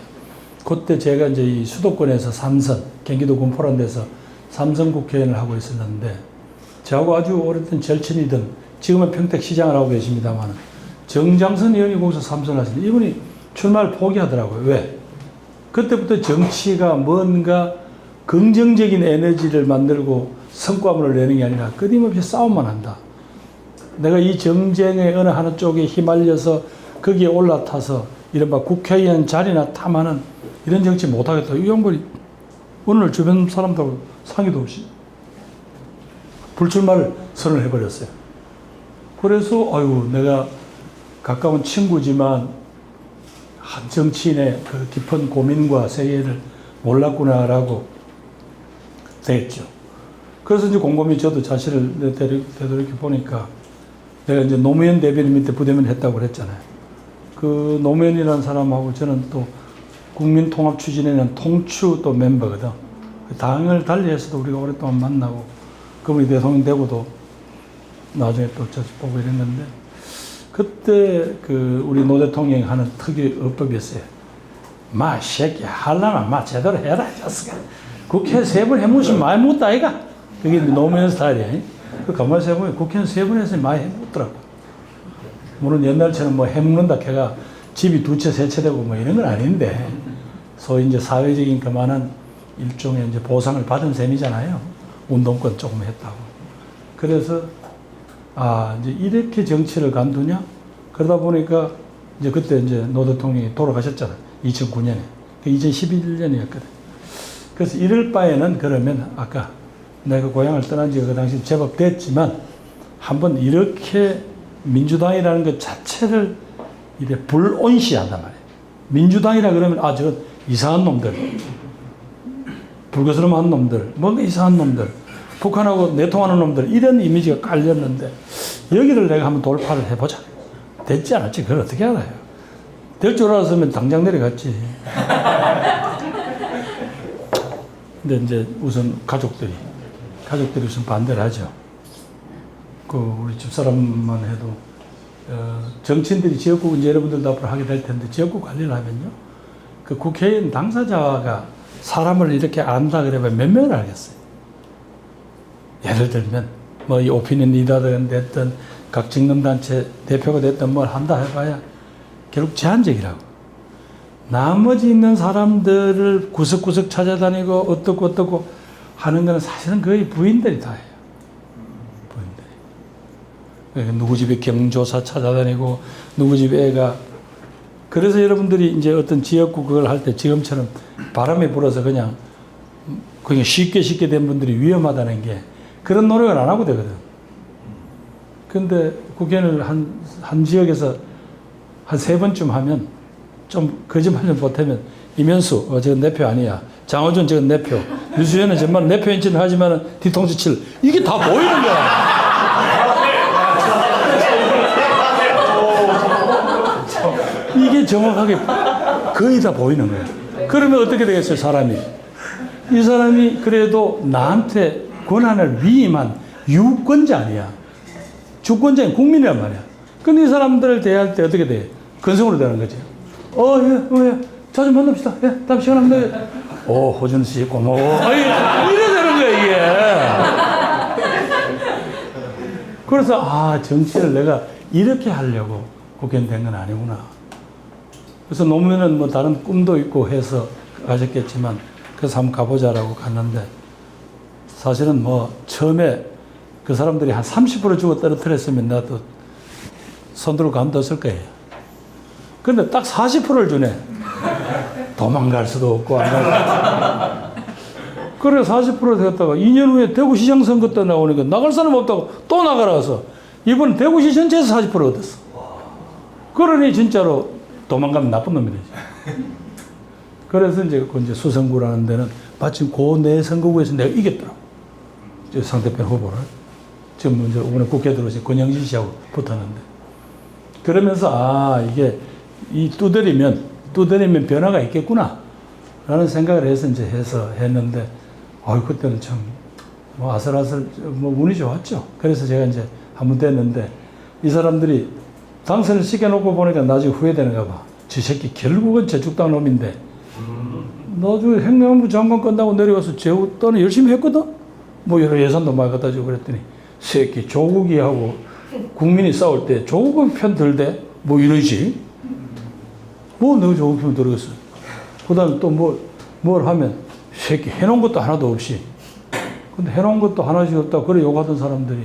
그때 제가 이제 이 수도권에서 삼선, 경기도 군포란에서 삼선 국회의원을 하고 있었는데 저하고 아주 오래된 절친이던 지금은 평택시장을 하고 계십니다만 정장선 의원이 거기서 삼선을 하시는데 이분이 출마를 포기하더라고요. 왜? 그때부터 정치가 뭔가 긍정적인 에너지를 만들고 성과물을 내는 게 아니라 끊임없이 싸움만 한다. 내가 이 정쟁의 어느 하나 쪽에 휘말려서 거기에 올라타서 이른바 국회의원 자리나 탐하는 이런 정치 못하겠다. 이 양반이 오늘 주변 사람들하고 상의도 없이 불출마를 선언을 해버렸어요. 그래서 아유 내가 가까운 친구지만 한 정치인의 그 깊은 고민과 세계를 몰랐구나라고 됐죠. 그래서 이제 곰곰이 저도 자신을 되돌이켜 보니까 내가 이제 노무현 대변인 밑에 부대면 했다고 그랬잖아요. 그 노무현이라는 사람하고 저는 또 국민통합 추진에는 통추 또 멤버거든. 당을 달리해서도 우리가 오랫동안 만나고 그분이 대통령 되고도 나중에 또 자주 보고 이랬는데 그때 그 우리 노 대통령이 하는 특유 어법이었어요. 마 새끼야 할라면 마 제대로 해라 자식아. 국회 3번 해보시면 많이 묻다 아이가. 그게 노무현 스타일이야. 그 가만히 생각해보면 국회는 3번 해서 많이 해먹더라고. 물론 옛날처럼 뭐 해먹는다 걔가 집이 2채 3채 되고 뭐 이런 건 아닌데 소위 이제 사회적인 그만한 일종의 이제 보상을 받은 셈이잖아요. 운동권 조금 했다고. 그래서 이제 이렇게 정치를 간두냐? 그러다 보니까 이제 그때 이제 노 대통령이 돌아가셨잖아요. 2009년에. 2011년이었거든. 그래서 이럴 바에는 그러면 아까 내가 고향을 떠난 지가 그 당시 제법 됐지만 한번 이렇게 민주당이라는 것 자체를 이래 불온시한단 말이에요. 민주당이라 그러면 저건 이상한 놈들, 불거스름한 놈들, 뭔가 이상한 놈들, 북한하고 내통하는 놈들 이런 이미지가 깔렸는데 여기를 내가 한번 돌파를 해보자. 됐지 않았지? 그걸 어떻게 알아요? 될 줄 알았으면 당장 내려갔지. 근데 이제 우선 가족들이 우선 반대를 하죠. 그 우리 집사람만 해도 정치인들이 지역구 이제 여러분들도 앞으로 하게 될 텐데 지역구 관리를 하면요. 그 국회의원 당사자가 사람을 이렇게 안다 그러면 몇 명을 알겠어요. 예를 들면 뭐 이 오피니언 리더든 됐든 각 직능단체 대표가 됐든 뭘 한다 해봐야 결국 제한적이라고. 나머지 있는 사람들을 구석구석 찾아다니고 어떻고 하는 거는 사실은 거의 부인들이 다 해요. 부인들이. 누구 집에 경조사 찾아다니고 누구 집 애가 그래서 여러분들이 이제 어떤 지역구 그걸 할 때 지금처럼 바람이 불어서 그냥 쉽게 된 분들이 위험하다는 게 그런 노력을 안 하고 되거든. 근데 국회의원을 한 지역에서 한 3번쯤 하면 좀 거짓말 좀 보태면 이면수, 저건 내 표 아니야. 장호준, 저건 내 표. 유수현은 정말 내 표인지는 하지만 뒤통수 칠. 이게 다 보이는 거야. 이게 정확하게 거의 다 보이는 거예요. 그러면 어떻게 되겠어요, 사람이? 이 사람이 그래도 나한테 권한을 위임한 유권자 아니야. 주권자인 국민이란 말이야. 근데 이 사람들을 대할 때 어떻게 돼? 건성으로 되는 거지. 예. 자주 만납시다. 예, 다음 시간 합니다. 호준 씨 고마워. 이래 되는 거야, 이게. 그래서, 정치를 내가 이렇게 하려고 국회의원 된 건 아니구나. 그래서 노무현은 뭐 다른 꿈도 있고 해서 가셨겠지만, 그래서 한번 가보자라고 갔는데, 사실은 뭐 처음에 그 사람들이 한 30% 주고 떨어뜨렸으면 나도 손들고 감뒀을 거예요. 근데 딱 40%를 주네. 도망갈 수도 없고 안 갈 수도 없고. 그래 40% 되었다가 2년 후에 대구시장 선거 때 나오니까 나갈 사람 없다고 또 나가라서 이번 대구시 전체에서 40% 얻었어. 그러니 진짜로 도망가면 나쁜 놈이 되지. 그래서 이제 수성구라는 데는 마침 그 내 선거구에서 내가 이겼더라고. 저 상대편 후보를. 지금 이제 이번에 국회 들어오신 권영진 씨하고 붙었는데. 그러면서 이게 이 두드리면 변화가 있겠구나 라는 생각을 해서 이제 했는데 그때는 참 뭐 아슬아슬 뭐 운이 좋았죠. 그래서 제가 이제 한번 됐는데 이 사람들이 당선을 시켜놓고 보니까 나중에 후회되는가 봐. 저 새끼 결국은 저축당 놈인데 나중에 행정부 장관 끝나고 내려가서 재우더니 열심히 했거든. 뭐 여러 예산도 많이 갖다 주고 그랬더니 새끼 조국이하고 국민이 싸울 때 조국은 편 들대 뭐 이러지. 뭐 내가 조국 편 들겠어. 그 다음에 또 뭘 하면 새끼 해놓은 것도 하나도 없이. 근데 해놓은 것도 하나씩 없다고 그래 욕하던 사람들이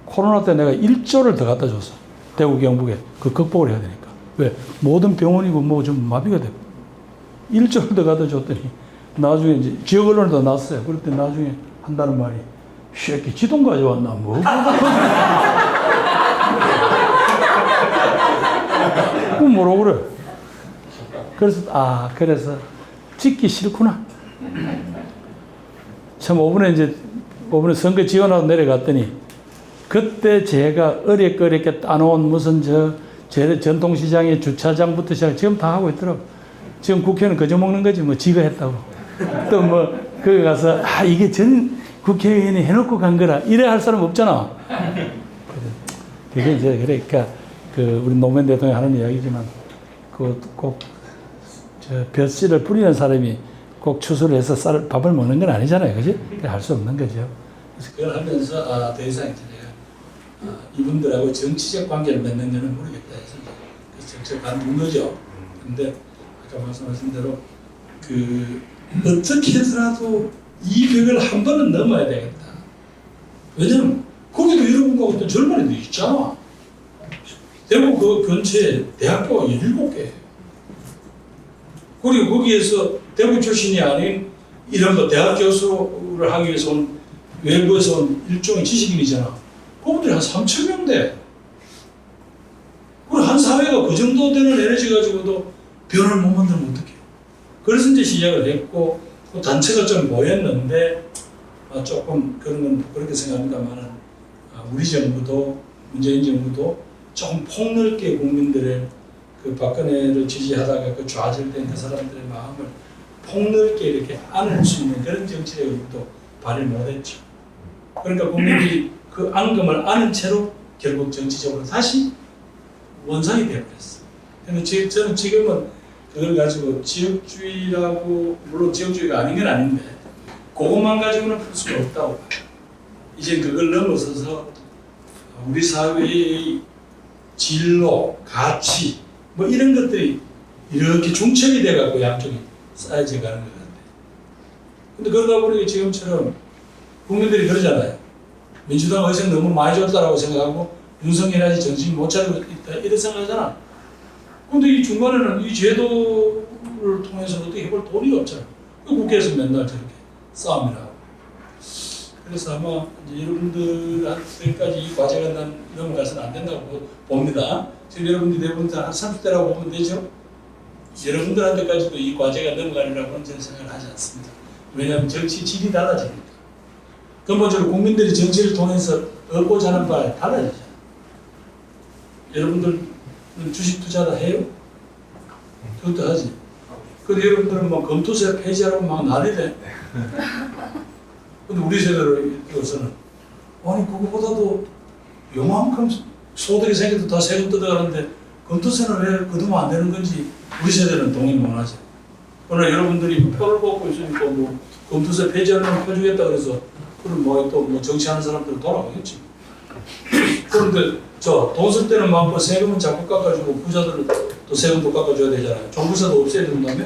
코로나 때 내가 1조를 더 갖다 줬어. 대구 경북에 그 극복을 해야 되니까. 왜? 모든 병원이고 뭐 좀 마비가 되고 1조를 더 갖다 줬더니 나중에 이제 지역 언론에도 났어요. 그랬더니 나중에 한다는 말이 새끼 지동 가져왔나 뭐. 뭐라고 그래. 그래서 찍기 싫구나. 참 이번에 선거 지원하고 내려갔더니 그때 제가 어렵게 따놓은 무슨 전통시장의 주차장부터 시작 지금 다 하고 있더라고. 지금 국회의원은 거저 먹는 거지 뭐 지가 했다고. 또 뭐 거기 가서 이게 전 국회의원이 해놓고 간 거라 이래 할 사람 없잖아. 그게 이제 그러니까 우리 노무현 대통령이 하는 이야기지만 꼭 벼씨를 뿌리는 사람이 꼭 추수를 해서 밥을 먹는 건 아니잖아요, 그지? 할 수 없는 거죠. 그래서 그걸 하면서 더 이상 이제 내가 이분들하고 정치적 관계를 맺는 거는 모르겠다 해서 그래서 정치를 가는 거죠. 근데 아까 말씀하신 대로 어떻게 해서라도 이 벽을 한 번은 넘어야 되겠다. 왜냐면 거기도 여러분하고 또 젊은 애들 있잖아. 대구 그 근처에 대학교가 17개. 그리고 거기에서 대구 출신이 아닌 이런 대학 교수를 하기 위해서 온 외부에서 온 일종의 지식인이잖아. 그분들이 한 3,000명 돼. 그리고 한 사회가 그 정도 되는 에너지 가지고도 변화를 못 만들면 어떡해. 그래서 이제 시작을 했고, 그 단체가 좀 모였는데, 조금 그런 건 그렇게 생각합니다만은, 우리 정부도, 문재인 정부도 조금 폭넓게 국민들의 그 박근혜를 지지하다가 그 좌절된 그 사람들의 마음을 폭넓게 이렇게 안을 수 있는 그런 정치력도 발휘 못했죠. 그러니까 국민들이 그 앙금을 안은 채로 결국 정치적으로 다시 원상이 되어버렸어요. 근데 저는 지금은 그걸 가지고 지역주의라고, 물론 지역주의가 아닌 건 아닌데, 그것만 가지고는 풀 수가 없다고 봐요. 이제 그걸 넘어서서 우리 사회의 진로, 가치, 뭐 이런 것들이 이렇게 중첩이 돼갖고 양쪽이 쌓여져 가는 것 같아요. 근데 그러다 보니까 지금처럼 국민들이 그러잖아요. 민주당 의석 너무 많이 줬다라고 생각하고 윤석열이 아직 정신 못 차리고 있다 이런 생각하잖아. 근데 이 중간에는 이 제도를 통해서 어떻게 해볼 돈이 없잖아. 국회에서 맨날 저렇게 싸움이 나고. 그래서 아마 이제 여러분들한테까지 이 과제가 넘어가서는 안 된다고 봅니다. 지금 여러분들이 대부분 한 30대라고 보면 되죠. 여러분들한테까지도 이 과제가 넘어가리라고는 저는 생각을 하지 않습니다. 왜냐하면 정치 질이 달라지니까. 근본적으로 국민들이 정치를 통해서 얻고자 하는 바에 달라지잖아요. 여러분들은 주식 투자도 해요? 그것도 하지. 근데 여러분들은 막 검토세 폐지하라고 막 난리래. 근데 우리 세대로서는 아니 그거보다도 요만큼 소득이 생겨도 다 세금 뜯어가는데 검토세는 왜 거두면 안 되는 건지 우리 세대는 동의 못 하죠. 그러나 여러분들이 표를 뽑고 있으니까 뭐 검토세 폐지하려면 펴주겠다 그래서 그럼 뭐 또 뭐 정치하는 사람들은 돌아가겠지. 그런데 돈 쓸 때는 많고 세금은 자꾸 깎아주고 부자들은 또 세금도 깎아줘야 되잖아요. 종부세도 없애야 된다며?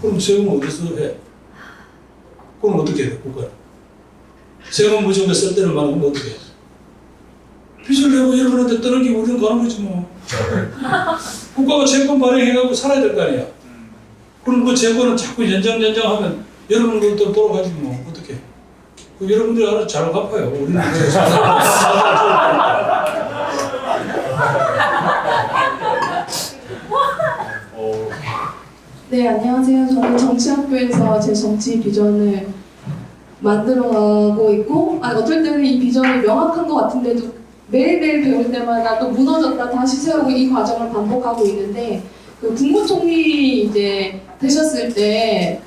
그럼 세금은 어디서 해? 그럼 어떻게 해 국가는? 세금 무조건 쓸 때는 많으면 어떻게 해? 빚을 내고 여러분한테 떠넘기고 우리는 가는 거지 뭐. 국가가 채권 발행해가지고 살아야 될 거 아니야. 그럼 그 채권은 자꾸 연장하면 여러분 것도 돌아가지 뭐 어떻게 해? 여러분들이 알아서 잘 갚아요. 우리는 네, 안녕하세요. 저는 정치학교에서 제 정치 비전을 만들어가고 있고, 어떨 때는 이 비전이 명확한 것 같은데도 매일매일 배울 때마다 또 무너졌다 다시 세우고 이 과정을 반복하고 있는데, 그 국무총리 이제 되셨을 때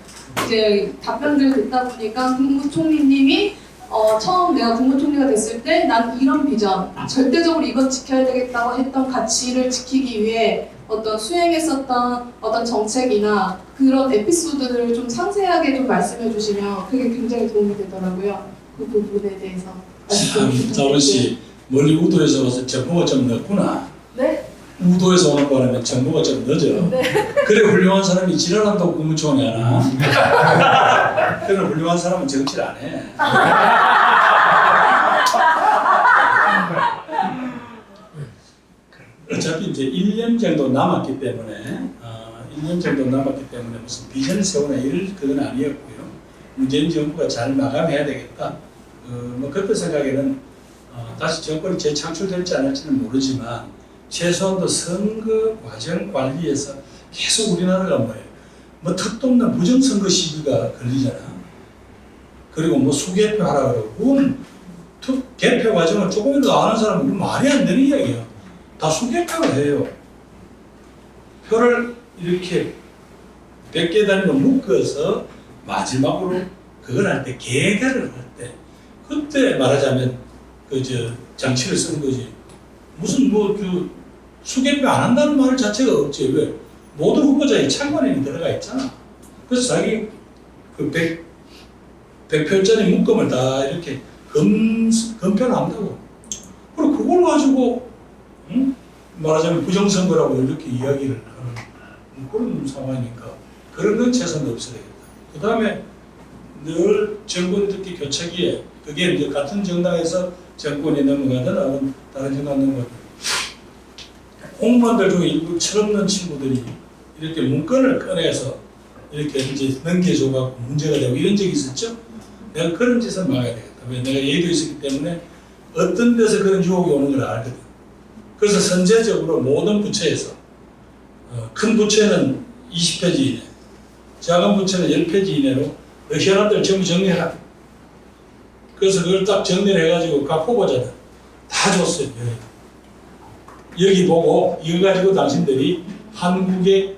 이제 답변들을 듣다 보니까 국무총리님이 처음 내가 국무총리가 됐을 때 난 이런 비전, 절대적으로 이건 지켜야 되겠다고 했던 가치를 지키기 위해 어떤 수행했었던 어떤 정책이나 그런 에피소드를 좀 상세하게 좀 말씀해 주시면 그게 굉장히 도움이 되더라고요. 그 부분에 대해서 참, 자원 씨 멀리 우도에서 와서 정보가 좀 늦구나. 네? 우도에서 오는 바람에 정보가 좀 늦어. 그래 훌륭한 사람이 지랄한다고 국무총리 하나. 그래 훌륭한 사람은 정치를 안 해. 어차피 이제 1년 정도 남았기 때문에 무슨 비전을 세우나 이럴 그건 아니었고요. 문재인 정부가 잘 마감해야 되겠다. 뭐 그때 생각에는 다시 정권이 재창출될지 않을지는 모르지만 최소한도 선거 과정 관리에서 계속 우리나라가 뭐 턱도 없는 부정선거 시기가 걸리잖아. 그리고 뭐 수개표 하라 그러고 개표 과정을 조금이라도 아는 사람은 말이 안 되는 이야기야. 다 수개표를 해요. 표를 이렇게 100개 단위로 묶어서 마지막으로 그걸 할 때 개결을 할 때 그때 말하자면 장치를 쓰는 거지. 무슨 수개표 안 한다는 말 자체가 없지. 왜? 모든 후보자의 참관인이 들어가 있잖아. 그래서 자기 그 100표짜리 묶음을 다 이렇게 검표를 한다고. 그리고 그걸 가지고 말하자면 부정선거라고 이렇게 이야기를 하는 그런 상황이니까 그런 건 최소한 없어야 되겠다. 그 다음에 늘 정권 듣기 교체기에 그게 이제 같은 정당에서 정권이 넘어가든 아니면 다른 정당 넘어가든 공무원들 중에 일부 철없는 친구들이 이렇게 문건을 꺼내서 이렇게 이제 넘겨줘갖고 문제가 되고 이런 적이 있었죠. 내가 그런 짓을 막아야 되겠다. 왜? 내가 예도 있었기 때문에 어떤 데서 그런 유혹이 오는 걸 알거든. 그래서 선제적으로 모든 부처에서 큰 부처는 20페이지 이내, 작은 부처는 10페이지 이내로 현안들 전부 정리해라. 그래서 그걸 딱 정리를 해가지고 각 후보자들 다 줬어요. 여기 보고 이거 가지고 당신들이 한국의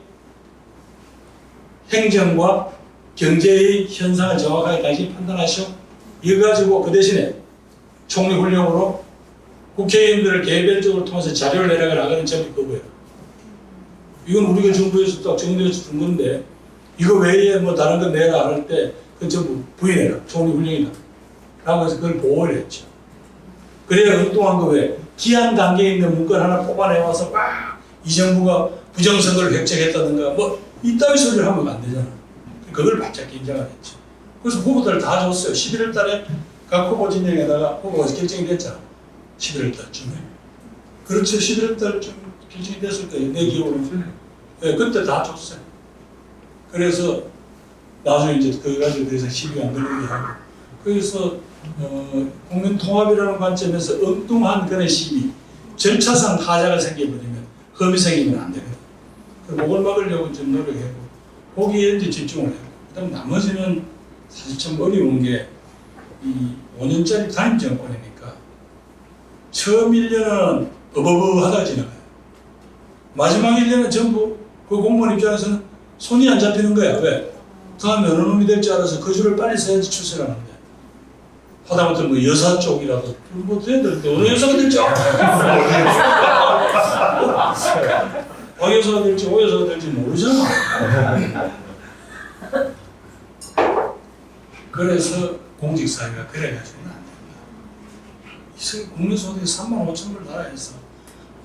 행정과 경제의 현상을 정확하게 당신이 판단하시오. 이거 가지고 그 대신에 총리 훈령으로 국회의원들을 개별적으로 통해서 자료를 내라고 하는 점이 그거예요. 이건 우리가 정부에서 딱 정리해서 준 건데 이거 외에 뭐 다른 거 내라 할 때 그건 전부 부인해라. 총리 훈령이다. 라고 해서 그걸 보호를 했죠. 그래야 엉뚱한 거 왜? 기한 단계에 있는 문건 하나 뽑아내와서 와! 이 정부가 부정선거를 획책했다든가 뭐 이따위 소리를 하면 안 되잖아. 그걸 바짝 인정을 했죠. 그래서 후보들 다 줬어요. 11월 달에 각 후보 진영에다가 후보가 결정이 됐잖아. 11월 달쯤에. 그렇죠. 11월 달쯤 결정이 됐을 거예요. 내 기억으로는. 네, 그때 다 줬어요. 그래서 나중에 이제 그거 가지고 더 이상 시비가 안 걸리게 하고. 그래서 국민통합이라는 관점에서 엉뚱한 그런 시비, 절차상 하자가 생겨버리면 흠이 생기면 안 되거든. 그걸 막으려고 좀 노력했고 거기에 이제 집중을 했고 그다음 나머지는 사실 참 어려운 게 이 5년짜리 단임 정권이니까 처음 1년은 어버버하다가 지나가요. 마지막 1년은 전부 그 공무원 입장에서는 손이 안 잡히는 거야. 왜? 다음에 어느 놈이 될 줄 알아서 그 줄을 빨리 써야지 출세를 하는데 하다못해 뭐 여사 쪽이라도 뭐 돼야 되는데 어느 여사가 될지 박여사가 될지 오여사가 될지 모르잖아. 그래서 공직사회가 그래가지고는 안 된다. 국민소득이 3만 5천 불 나라에서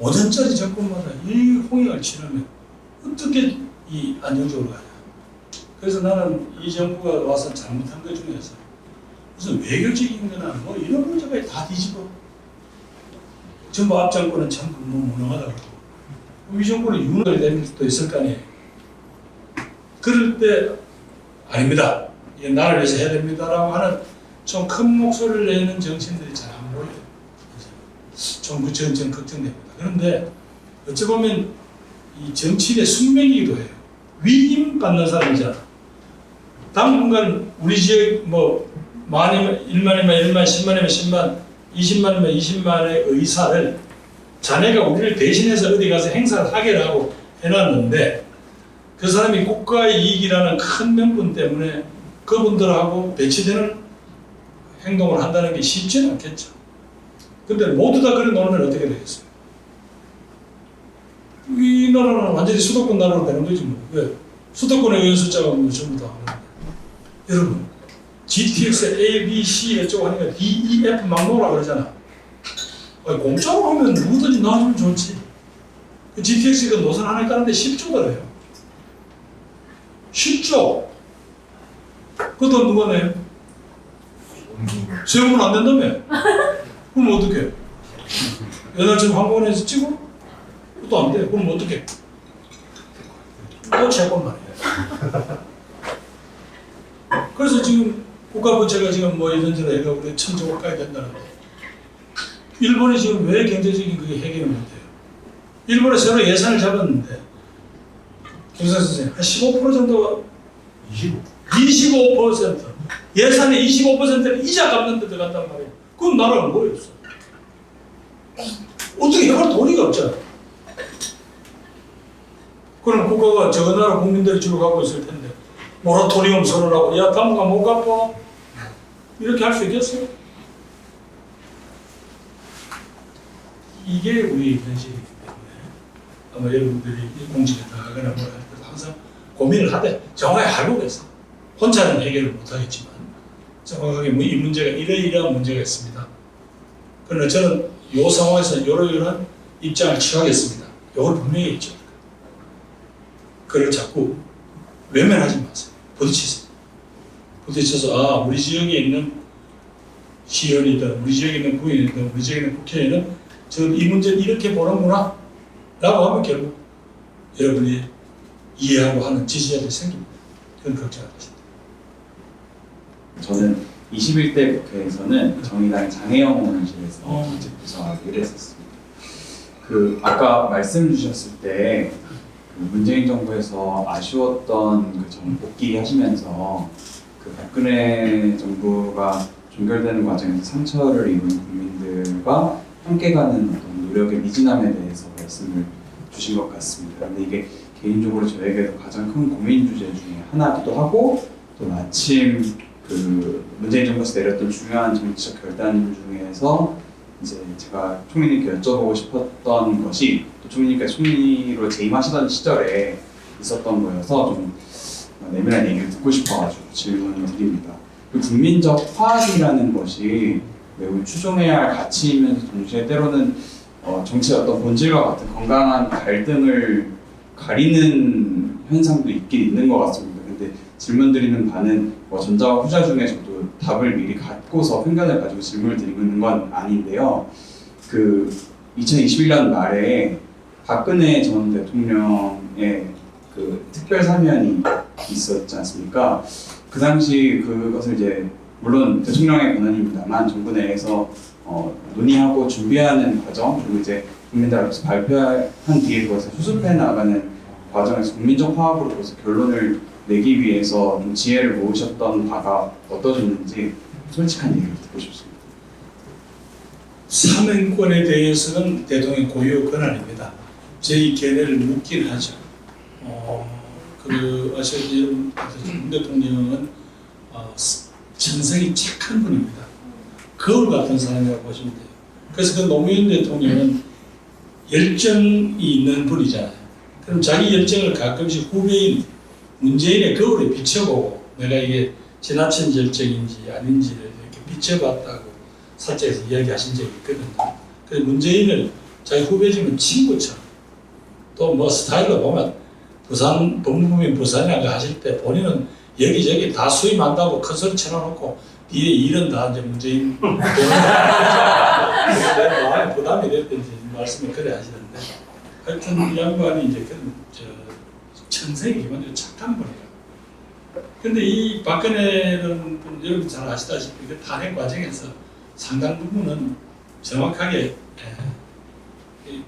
5년짜리 정권마다 이 홍역을 치르면 어떻게 이 안정적으로 가냐. 그래서 나는 이 정부가 와서 잘못한 것 중에서 무슨 외교적인 거나 뭐 이런 문제가 다 뒤집어. 전부 앞 정권은 참 무능하다고. 이 정부는 유능을 낸 것도 있을 거 아니에요. 그럴 때 아닙니다. 이게 나를 위해서 해야 됩니다라고 하는 좀 큰 목소리를 내는 정치인들이 잘 안 보여요. 좀 그 점점 걱정됩니다. 그런데 어찌 보면 이 정치인의 숙명이기도 해요. 위임 받는 사람이잖아. 당분간 우리 지역 뭐 만이면 1만이면 1만, 10만이면 10만, 20만이면 20만의 의사를 자네가 우리를 대신해서 어디 가서 행사를 하게 하고 해놨는데 그 사람이 국가의 이익이라는 큰 명분 때문에 그분들하고 배치되는 행동을 한다는 게 쉽지는 않겠죠. 근데 모두 다 그래 놓으면 어떻게 되겠어요? 이 나라는 완전히 수도권 나라로 되는 거지 뭐. 왜? 수도권의 의원 숫자가 뭐 전부 다. 여러분, GTX A, B, C 어쩌고 하니까 D, E, F 막 놓으라 그러잖아. 아니, 공짜로 하면 누구든지 나와주면 좋지. 그 GTX가 노선 하나 까는데 10조더래요. 10조. 그 돈 누가 내요? 세우면 안 된다며? 그럼 어떡해? 연합천 항공원에서 찍어? 그것도 안 돼. 그럼 어떡해? 또 채권 말이야. 그래서 지금 국가부채가 지금 뭐 이런저런 해가 우리 1000조 가까이 된다는데 일본이 지금 왜 경제적인 그게 해결을 못해요? 일본에 새로 예산을 잡았는데 김선 선생님 한 15% 정도 25% 예산의 25%는 이자 갚는 데 들어간단 말이에요. 그건 나라가 뭐였어? 어떻게 해갈 돈이 없잖아. 그럼 국가가 저 나라 국민들이 주로 갖고 있을 텐데 모라토리움 선언하고 야 당분간 못 갚아 이렇게 할 수 있겠어요? 이게 우리 현실이기 때문에 아마 여러분들이 공직에 나가거나 뭐라 할 때도 항상 고민을 하되 정확히 알고 계세요. 혼자는 해결을 못하겠지만 정확하게 이 문제가 이러이러한 문제가 있습니다. 그러나 저는 이 상황에서 이러이러한 입장을 취하겠습니다. 이걸 분명히 있죠. 그걸 자꾸 외면하지 마세요. 부딪히세요. 부딪혀서 아 우리 지역에 있는 시의원이든 우리 지역에 있는 구의원이든 우리 지역에 있는 국회의원은 저는 이 문제를 이렇게 보는구나 라고 하면 결국 여러분이 이해하고 하는 지지자들이 생깁니다. 그건 걱정 안 하십니다. 저는 21대 국회에서는 정의당 장혜영 의원실에서 부서하기를 했었습니다. 그 아까 말씀 주셨을 때 그 문재인 정부에서 아쉬웠던 그 점 복귀 하시면서 그 박근혜 정부가 종결되는 과정에서 상처를 입은 국민들과 함께 가는 어떤 노력의 미진함에 대해서 말씀을 주신 것 같습니다. 근데 이게 개인적으로 저에게도 가장 큰 고민 주제 중에 하나기도 하고 또 마침 그 문재인 정부에서 내렸던 중요한 정치적 결단 중에서 이제 제가 총리님께 여쭤보고 싶었던 것이 또 총리님께서 총리로 재임하시던 시절에 있었던 거여서 좀 내밀한 얘기를 듣고 싶어가지고 질문을 드립니다. 그 국민적 화합이라는 것이 매우 추종해야 할 가치이면서 동시에 때로는 정치의 어떤 본질과 같은 건강한 갈등을 가리는 현상도 있긴 있는 것 같습니다. 근데 질문 드리는 바는 전자와 후자 중에 저도 답을 미리 갖고서 편견을 가지고 질문을 드리는 건 아닌데요. 그 2021년 말에 박근혜 전 대통령의 그 특별 사면이 있었지 않습니까? 그 당시 그것을 이제 물론 대통령의 권한입니다만 정부 내에서 논의하고 준비하는 과정 그리고 이제 국민들 앞에서 발표한 뒤에 그것을 수습해 나가는 과정에서 국민적 화합으로 그것을 결론을 내기 위해서 좀 지혜를 모으셨던 바가 어떠셨는지 솔직한 얘기를 듣고 싶습니다. 사면권에 대해서는 대통령 고유 권한입니다. 저희 견해를 묻긴 하죠. 아시다시피 문 대통령은 전성이 착한 분입니다. 거울 같은 사람이라고 보시면 돼요. 그래서 그 노무현 대통령은 열정이 있는 분이잖아요. 그럼 자기 열정을 가끔씩 후배인 문재인의 거울에 비춰보고 내가 이게 지나친 열정인지 아닌지를 이렇게 비춰봤다고 사자에서 이야기하신 적이 있거든요. 그래서 문재인을 자기 후배지만 친구처럼 또 뭐 스타일로 보면 부산 법무부인 부산이라고 하실 때 본인은 여기저기 다 수임한다고 큰 소리 쳐놓고 뒤에 일은 다 이제 문재인 내 마음에 부담이 됐든지 말씀을 그래 하시는데 하여튼 이 양반이 이제 그런 천생이 기본적으로 착한 분이에요. 근데 이 박근혜는 여러분 잘 아시다시피 그 탄핵 과정에서 상당 부분은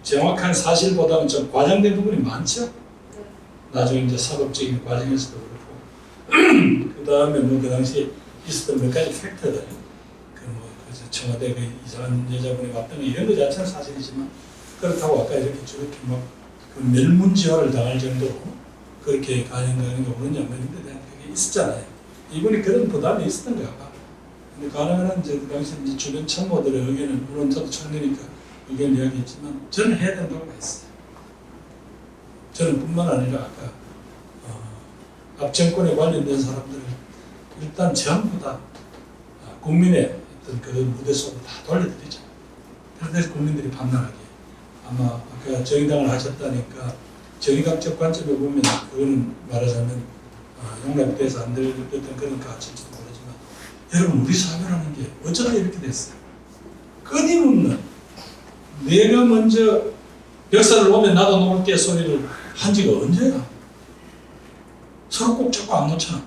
정확한 사실보다는 좀 과장된 부분이 많죠. 나중에 이제 사법적인 과정에서도 그렇고 그 다음에 뭐 그 당시에 있었던 몇 가지 팩터들 그래서 청와대 그 이상한 여자분이 왔던 거 이런 거 자체는 사실이지만 그렇다고 아까 이렇게 저렇게 막 그 멸문지화를 당할 정도로 그렇게 가능한 게 없는 장면인데 대한 그게 있었잖아요. 이분이 그런 부담이 있었던 것 같아. 근데 가능한 이제 그 당시 이제 주변 참모들의 의견은 물론 저도 총리니까 의견 이야기했지만 저는 해야 된다고 했어요. 저는 뿐만 아니라 아까 앞 정권에 관련된 사람들을 일단 전부 다 국민의 어떤 그 무대 속으로 다 돌려드리죠. 그런데 국민들이 판단하기에 아마 아까 정의당을 하셨다니까 정의학적 관점에 보면 그거는 말하자면 용납이 돼서 안 될 듯한 그런 가치일지도 모르지만 여러분 우리 사회라는 게 어쩌다 이렇게 됐어요. 끊임없는 내가 먼저 벽사를 오면 나도 놓을게 소리를 한 지가 언제야? 서로 꼭 잡고 안 놓잖아.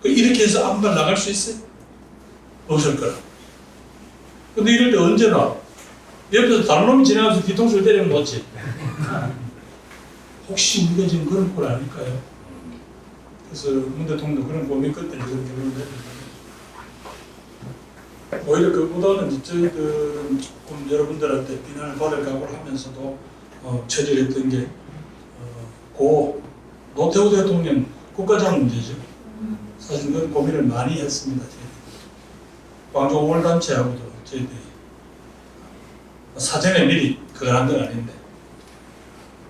이렇게 해서 아무 말 나갈 수 있어요? 없을 거라. 근데 이럴 때 언제나 옆에서 다른 놈이 지나가서 뒤통수를 때리면 놓지. 혹시 우리가 지금 그런 꼴 아닐까요? 그래서 문 대통령도 그런 고민 끝에 그런 결론을 내렸는데 오히려 그보다는 저희들은 조금 여러분들한테 비난을 받을 각오를 하면서도 처절했던 게 고 노태우 대통령 국가장 문제죠. 사실 그런 고민을 많이 했습니다. 광주 5월 단체하고도 저희들이 사전에 미리 그걸 한 건 아닌데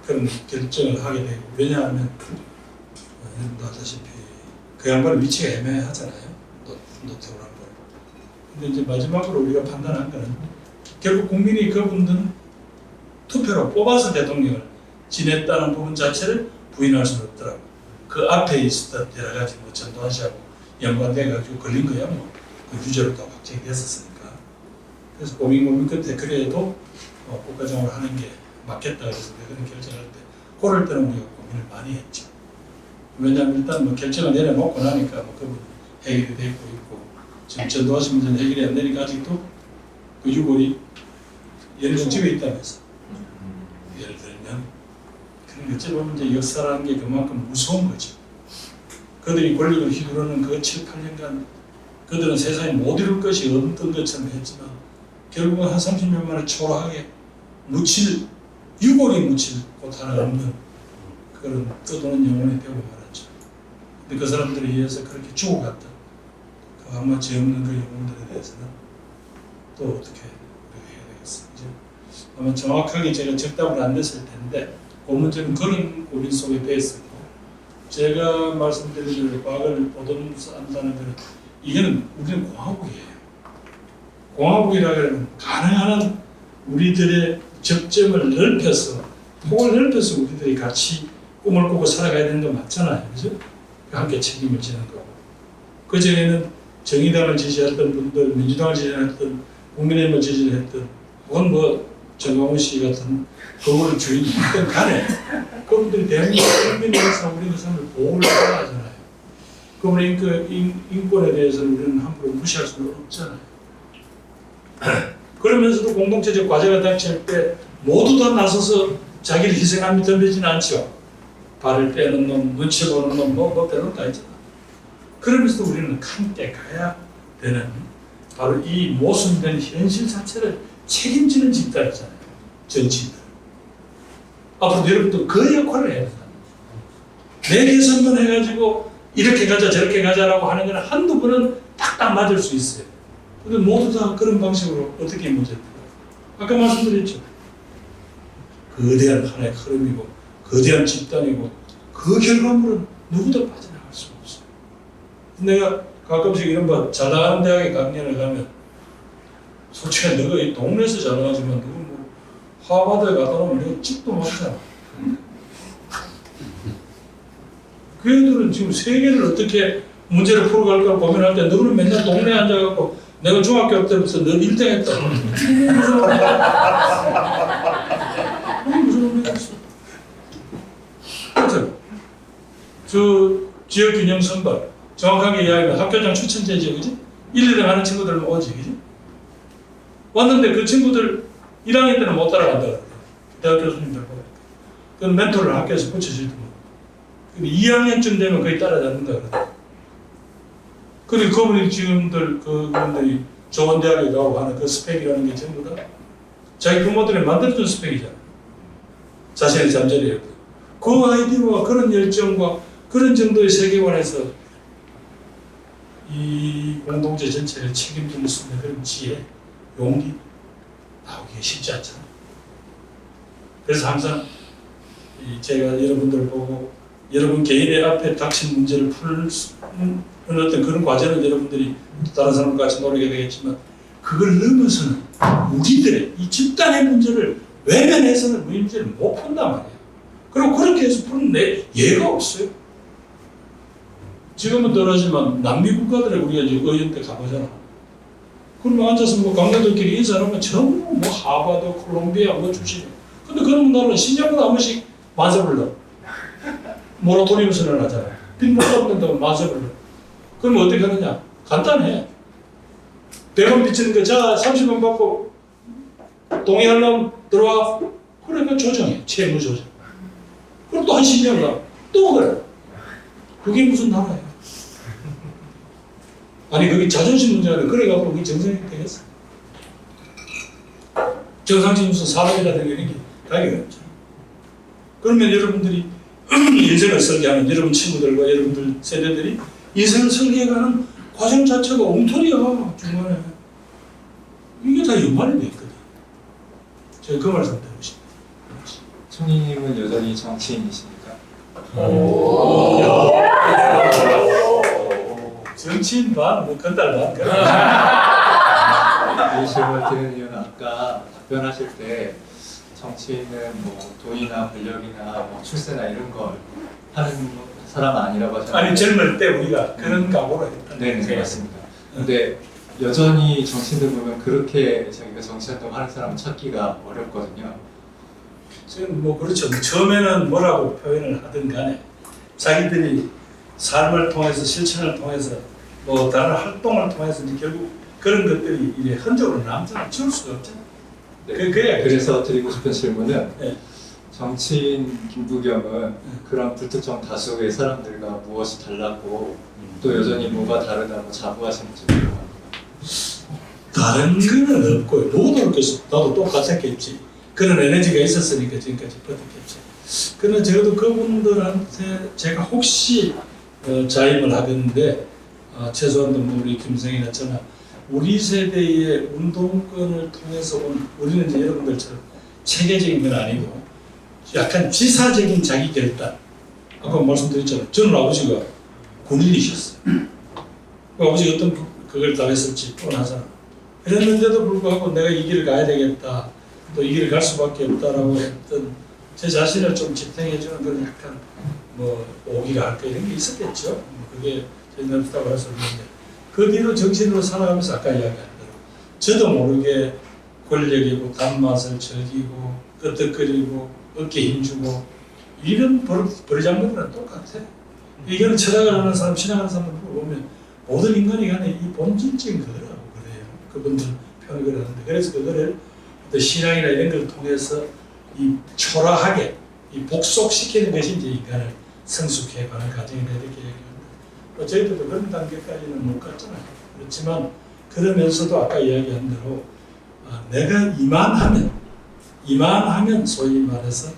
그런 결정을 하게 되고 왜냐하면 여러분도 아시다시피 그 양반의 위치가 애매하잖아요. 노태우 양반. 근데 이제 마지막으로 우리가 판단한 거는 결국 국민이 그분들은 투표로 뽑아서 대통령을 지냈다는 부분 자체를 부인할 수는 없더라고. 그 앞에 있었던 여러 가지 뭐 전두환씨하고 연관돼가지고 걸린 거야 뭐. 그 유죄로 또 확정이 됐었으니까. 그래서 고민 끝에 그래도 국가정을 하는 게 맞겠다 그래서 그런 결정할 때 그럴 때는 우리가 고민을 많이 했죠. 왜냐하면 일단 뭐 결정을 내려놓고 나니까 뭐 그분 해결이 되고 있고 지금 전두환씨 문제는 해결이 안 되니까 아직도 그 유골이 연중집에 있다면서 예를 들면 그런 어찌 보면 이제 역사라는 게 그만큼 무서운 거죠. 그들이 권력을 휘두르는 그 7, 8년간 그들은 세상에 못 이룰 것이 없던 것처럼 했지만 결국은 한 30년 만에 초라하게 유골이 묻힐 곳 하나 없는 그런 떠도는 영혼이 되고 말았죠. 근데 그 들에 의해서 그렇게 죽어갔던 그 아마 죄 없는 그 영혼들에 대해서는 또 어떻게 해야 되겠습니까? 아마 정확하게 제가 적답을 안 냈을 텐데 고문적인 그런 고민 속에 배했었고 제가 말씀드린 과학을 보존한다는 것은 이게는 우리는 공화국이에요. 공화국이라 그러면 가능한 한 우리들의 접점을 넓혀서 폭을 넓혀서 우리들이 같이 꿈을 꾸고 살아가야 되는 거 맞잖아요. 그죠? 함께 책임을 지는 거고. 그전에는 정의당을 지지했던 분들, 민주당을 지지했던, 국민의힘을 지지했던, 혹은 뭐 정광훈 씨 같은 건물 주인이든 간에 그분들이 대한민국 국민으로서 우리 그 사람을 보호를 해야 하잖아요. 그분의 인권에 대해서는 우리는 함부로 무시할 수는 없잖아요. 그러면서도 공동체적 과제가 닥칠 때 모두 다 나서서 자기를 희생함이 덤비지는 않죠. 발을 빼는 놈, 눈치 보는 놈, 뭐 별로 다 있잖아. 그러면서도 우리는 함께 가야 되는 바로 이 모순된 현실 자체를 책임지는 집단이잖아요. 정치인들. 앞으로 여러분도 그 역할을 해야 된다. 내 개선만 해가지고 이렇게 가자 저렇게 가자라고 하는 건 한두 번은 딱딱 맞을 수 있어요. 근데 모두 다 그런 방식으로 어떻게 문제를 풀어요? 아까 말씀드렸죠. 거대한 하나의 흐름이고 거대한 집단이고 그 결과물은 누구도 빠져나갈 수가 없어요. 내가 가끔씩 이런 잘 나가는 대학에 강연을 가면 솔직히 너가 이 동네에서 잘 나가지만 누구 뭐 하버드에 가다 놓으면 내가 찍도 못하잖아. 그 애들은 지금 세계를 어떻게 문제를 풀어갈까 고민할 때 너는 맨날 동네에 앉아갖고 내가 중학교 때부터 너 1등 했다. 무슨 의미가 있어? 그렇죠? 저 지역균형 선발 정확하게 이야기하면 학교장 추천제죠, 그지? 1, 2등 하는 친구들은 오지, 그지? 왔는데 그 친구들 1학년 때는 못 따라간다 그래요. 대학 교수님들 보고. 그건 멘토를 학교에서 붙여줄 때. 2학년쯤 되면 거의 따라잡는다 그래요. 그리고 그분이 그분들이 좋은 대학에 가고 하는 그 스펙이라는 게 전부 다 자기 부모들이 만들어준 스펙이잖아요. 자신의 잠재력이. 그 아이디어와 그런 열정과 그런 정도의 세계관에서 이 공동체 전체를 책임질 수 있는 그런 지혜, 용기 나오기가 쉽지 않잖아요. 그래서 항상 제가 여러분들 보고 여러분 개인의 앞에 닥친 문제를 푸는 어떤 그런 과제는 여러분들이 다른 사람과 같이 노리게 되겠지만 그걸 넘어서는 우리들의 이 집단의 문제를 외면해서는 그 문제를 못 푼단 말이에요. 그리고 그렇게 해서 푸는 예가 없어요. 지금은 덜하지만 남미 국가들에 우리가 의원 때 가보잖아. 그러면 앉아서 뭐 강대들끼리 인사하면 전부 뭐 하버드, 콜롬비아 뭐 출신이야. 근데 그런 나라는 신장보다 한 번씩 만세 불러. 모라토리움 선언을 하잖아요. 빚 못 갚는다고 만세 불러. 그러면 어떻게 하느냐? 간단해. 100원 빚지는 거, 자, 30원 받고 동의하려면 들어와. 그러니까 조정해. 채무 조정. 그럼 또 한 10년 가. 또 그래. 그게 무슨 나라예요? 아니, 그게 자존심 문제가 아니라 그래갖고 그게 정상이 되겠어. 정상적인 무슨 사람이라든가 이런 게 가격이 없잖아. 그러면 여러분들이 인생을 설계하는 여러분 친구들과 여러분들 세대들이 인생을 설계해가는 과정 자체가 엉터리야, 중간에. 이게 다 연관이 돼 있거든. 제가 그 말씀 드리고 싶어요. 총리님은 여전히 정치인이십니까? 정치인 반, 뭐 건달 반. 이 질문을 드리는 이유는 아까 답변하실 때 정치인은 뭐 돈이나 권력이나 뭐 출세나 이런 걸 하는 사람은 아니라고 하셨는데 아니, 젊을 때 우리가 그런 각오로 했다. 네, 맞습니다. 근데 여전히 정치인들 보면 그렇게 자기가 정치활동 하는 사람 찾기가 어렵거든요. 지금 뭐 그렇죠. 처음에는 뭐라고 표현을 하든 간에 자기들이 삶을 통해서 실천을 통해서 뭐 다른 활동을 통해서 이제 결국 그런 것들이 이제 흔적으로 남잖아. 지울 수가 없잖아. 네. 그래서 드리고 싶은 질문은 네. 정치인 김부겸은 그런 불특정 다수의 사람들과 무엇이 달랐고 또 여전히 뭐가 다르다고 자부하시는지 궁금합니다. 다른 거는 없고요. 누구도 그렇겠어. 나도 똑같았겠지. 그런 에너지가 있었으니까 지금까지 버텼겠지. 그러나 적어도 그분들한테 제가 혹시 자임을 하겠는데 최소한 뭐 우리 김성희였잖아. 우리 세대의 운동권을 통해서 온 우리는 이제 여러분들처럼 체계적인 건 아니고 약간 지사적인 자기 결단. 아까 말씀드렸잖아요. 저는 아버지가 군인이셨어요. 아버지가 어떤 그걸 다 했을지 뻔하잖아. 그랬는데도 불구하고 내가 이 길을 가야 되겠다. 또 이 길을 갈 수밖에 없다라고 했던 제 자신을 좀 지탱해주는 그런 약간 뭐 오기라 할까 이런 게 있었겠죠. 그게 제 넓다고 해서 그런데 그 뒤로 정신으로 살아가면서 아까 이야기한 대로 저도 모르게 권력이고 단맛을 즐기고 끄떡거리고 어깨 힘주고 이런 버리장머리는 똑같아. 이거는 철학을 하는 사람, 신앙하는 사람들 보면 모든 인간이 간에 이 본질적인 거라고 그래요. 그분들 표현을 그러는데 그래서 그거를 어떤 신앙이나 이런 걸 통해서 이 초라하게 이 복속시키는 것이 이제 인간을 성숙해가는 과정이다 이렇게 얘기합니다. 저희들도 그런 단계까지는 못 갔잖아요. 그렇지만 그러면서도 아까 이야기한 대로 내가 이만하면 소위 말해서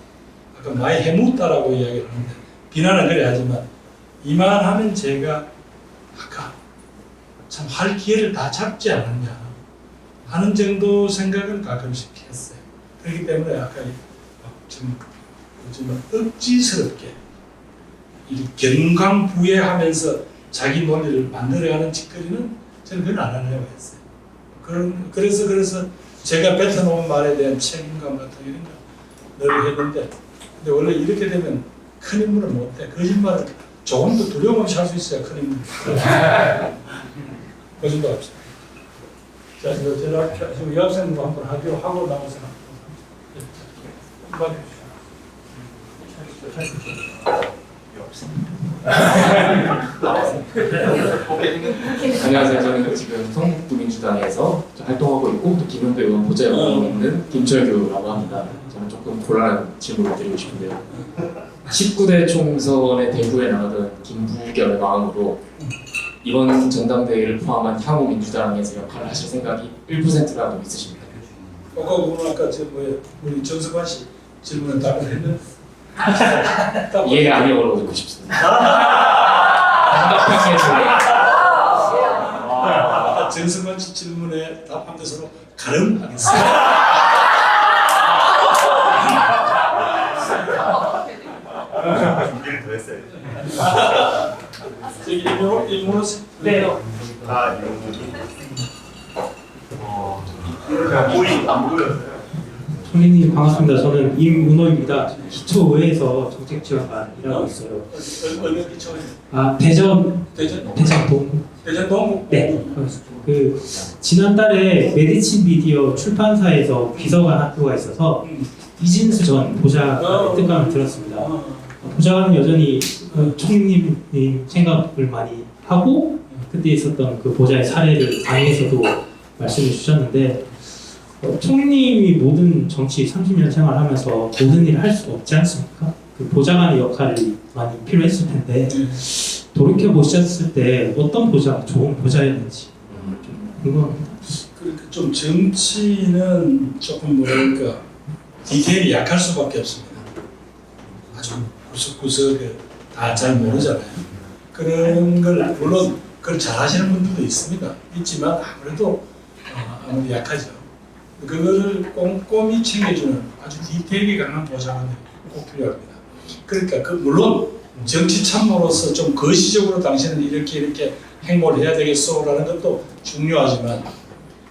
아까 많이 해묻다라고 이야기를 하는데 비난은 그래 하지만 이만하면 제가 아까 참 할 기회를 다 잡지 않았냐 하는 정도 생각을 가끔씩 했어요. 그렇기 때문에 아까 좀 억지스럽게 견강부회하면서 자기 논리를 만들어가는 짓거리는 저는 그건 안 하려고 했어요. 그래서 제가 뱉어놓은 말에 대한 책임감 같은 이런 거 늘 했는데 근데 원래 이렇게 되면 큰 인물을 못해. 거짓말을 조금 더 두려움 없이 할 수 있어야 큰 인물. 거짓말 없이. 자, 제가 지금 여학생도 한번 하고 나와서 한번 안녕하세요. 저는 지금 성북민주당에서 활동하고 있고 또 김현배 의원 보좌에 오고 있는 김철규라고 합니다. 저는 조금 곤란한 질문을 드리고 싶은데요. 19대 총선의 대구에 나가던 김부겸의 마음으로 이번 전당대회를 포함한 향후 민주당에서 역할을 하실 생각이 1%라도 있으십니까? 아까 우리 정석환 씨 질문에 답을 했는데 예, 아니요로 듣고 싶습니다. 답답하게 아까 정석환 씨 질문에 답한 것으로 가름하겠습니다. 준비를 더 했어야지. 저기 일본어 씨. 네. 그냥 보이 안 보였어요. 총리님 반갑습니다. 저는 임문호입니다. 기초의회에서 정책지원관 일하고 있어요. 어느 기초에? 대전동. 대전동? 네. 그 지난달에 메디친 미디어 출판사에서 비서관 학교가 있어서 이진수 전 보좌관의 뜻감을 들었습니다. 보좌관은 여전히 총리님 생각을 많이 하고 그때 있었던 그 보좌의 사례를 강의에서도 말씀해 주셨는데 총리님이 모든 정치 30년 생활하면서 모든 일을 할 수 없지 않습니까? 그 보좌관의 역할이 많이 필요했을 텐데 돌이켜 보셨을 때 어떤 보좌가 좋은 보좌였는지 좀 궁금합니다. 그러니까 좀 정치는 조금 뭐랄까 디테일이 약할 수밖에 없습니다. 아주 구석구석에 다 잘 모르잖아요. 그런 걸 물론 그걸 잘하시는 분들도 있지만 아무래도 아무래도 약하죠. 그거를 꼼꼼히 챙겨주는 아주 디테일이 강한 보좌관이 꼭 필요합니다. 그러니까 물론 정치 참모로서 좀 거시적으로 당신은 이렇게 행보를 해야 되겠소라는 것도 중요하지만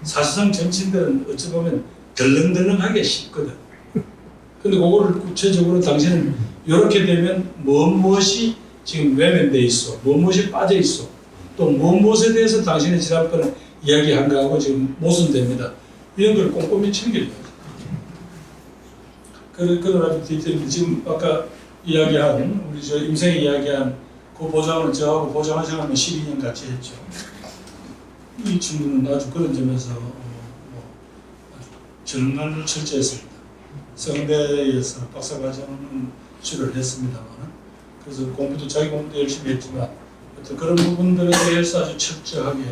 사실상 정치인들은 어찌 보면 덜렁덜렁하게 쉽거든. 근데 그거를 구체적으로 당신은 이렇게 되면 무엇이 지금 외면돼 있어, 무엇이 빠져 있어, 또 무엇에 대해서 당신이 지난번에 이야기한 거하고 지금 모순됩니다. 이런 걸 꼼꼼히 챙겨줘야죠. 그런 아주 디테일 지금 아까 이야기한 우리 저 임생이 이야기한 그 보장을 저하고 보장한 시간은 12년 같이 했죠. 이 친구는 아주 그런 점에서 정말로 철저했습니다. 성대에서 박사과정은 수료를 했습니다만 그래서 자기 공부도 열심히 했지만 어떤 그런 부분들에 대해서 아주 철저하게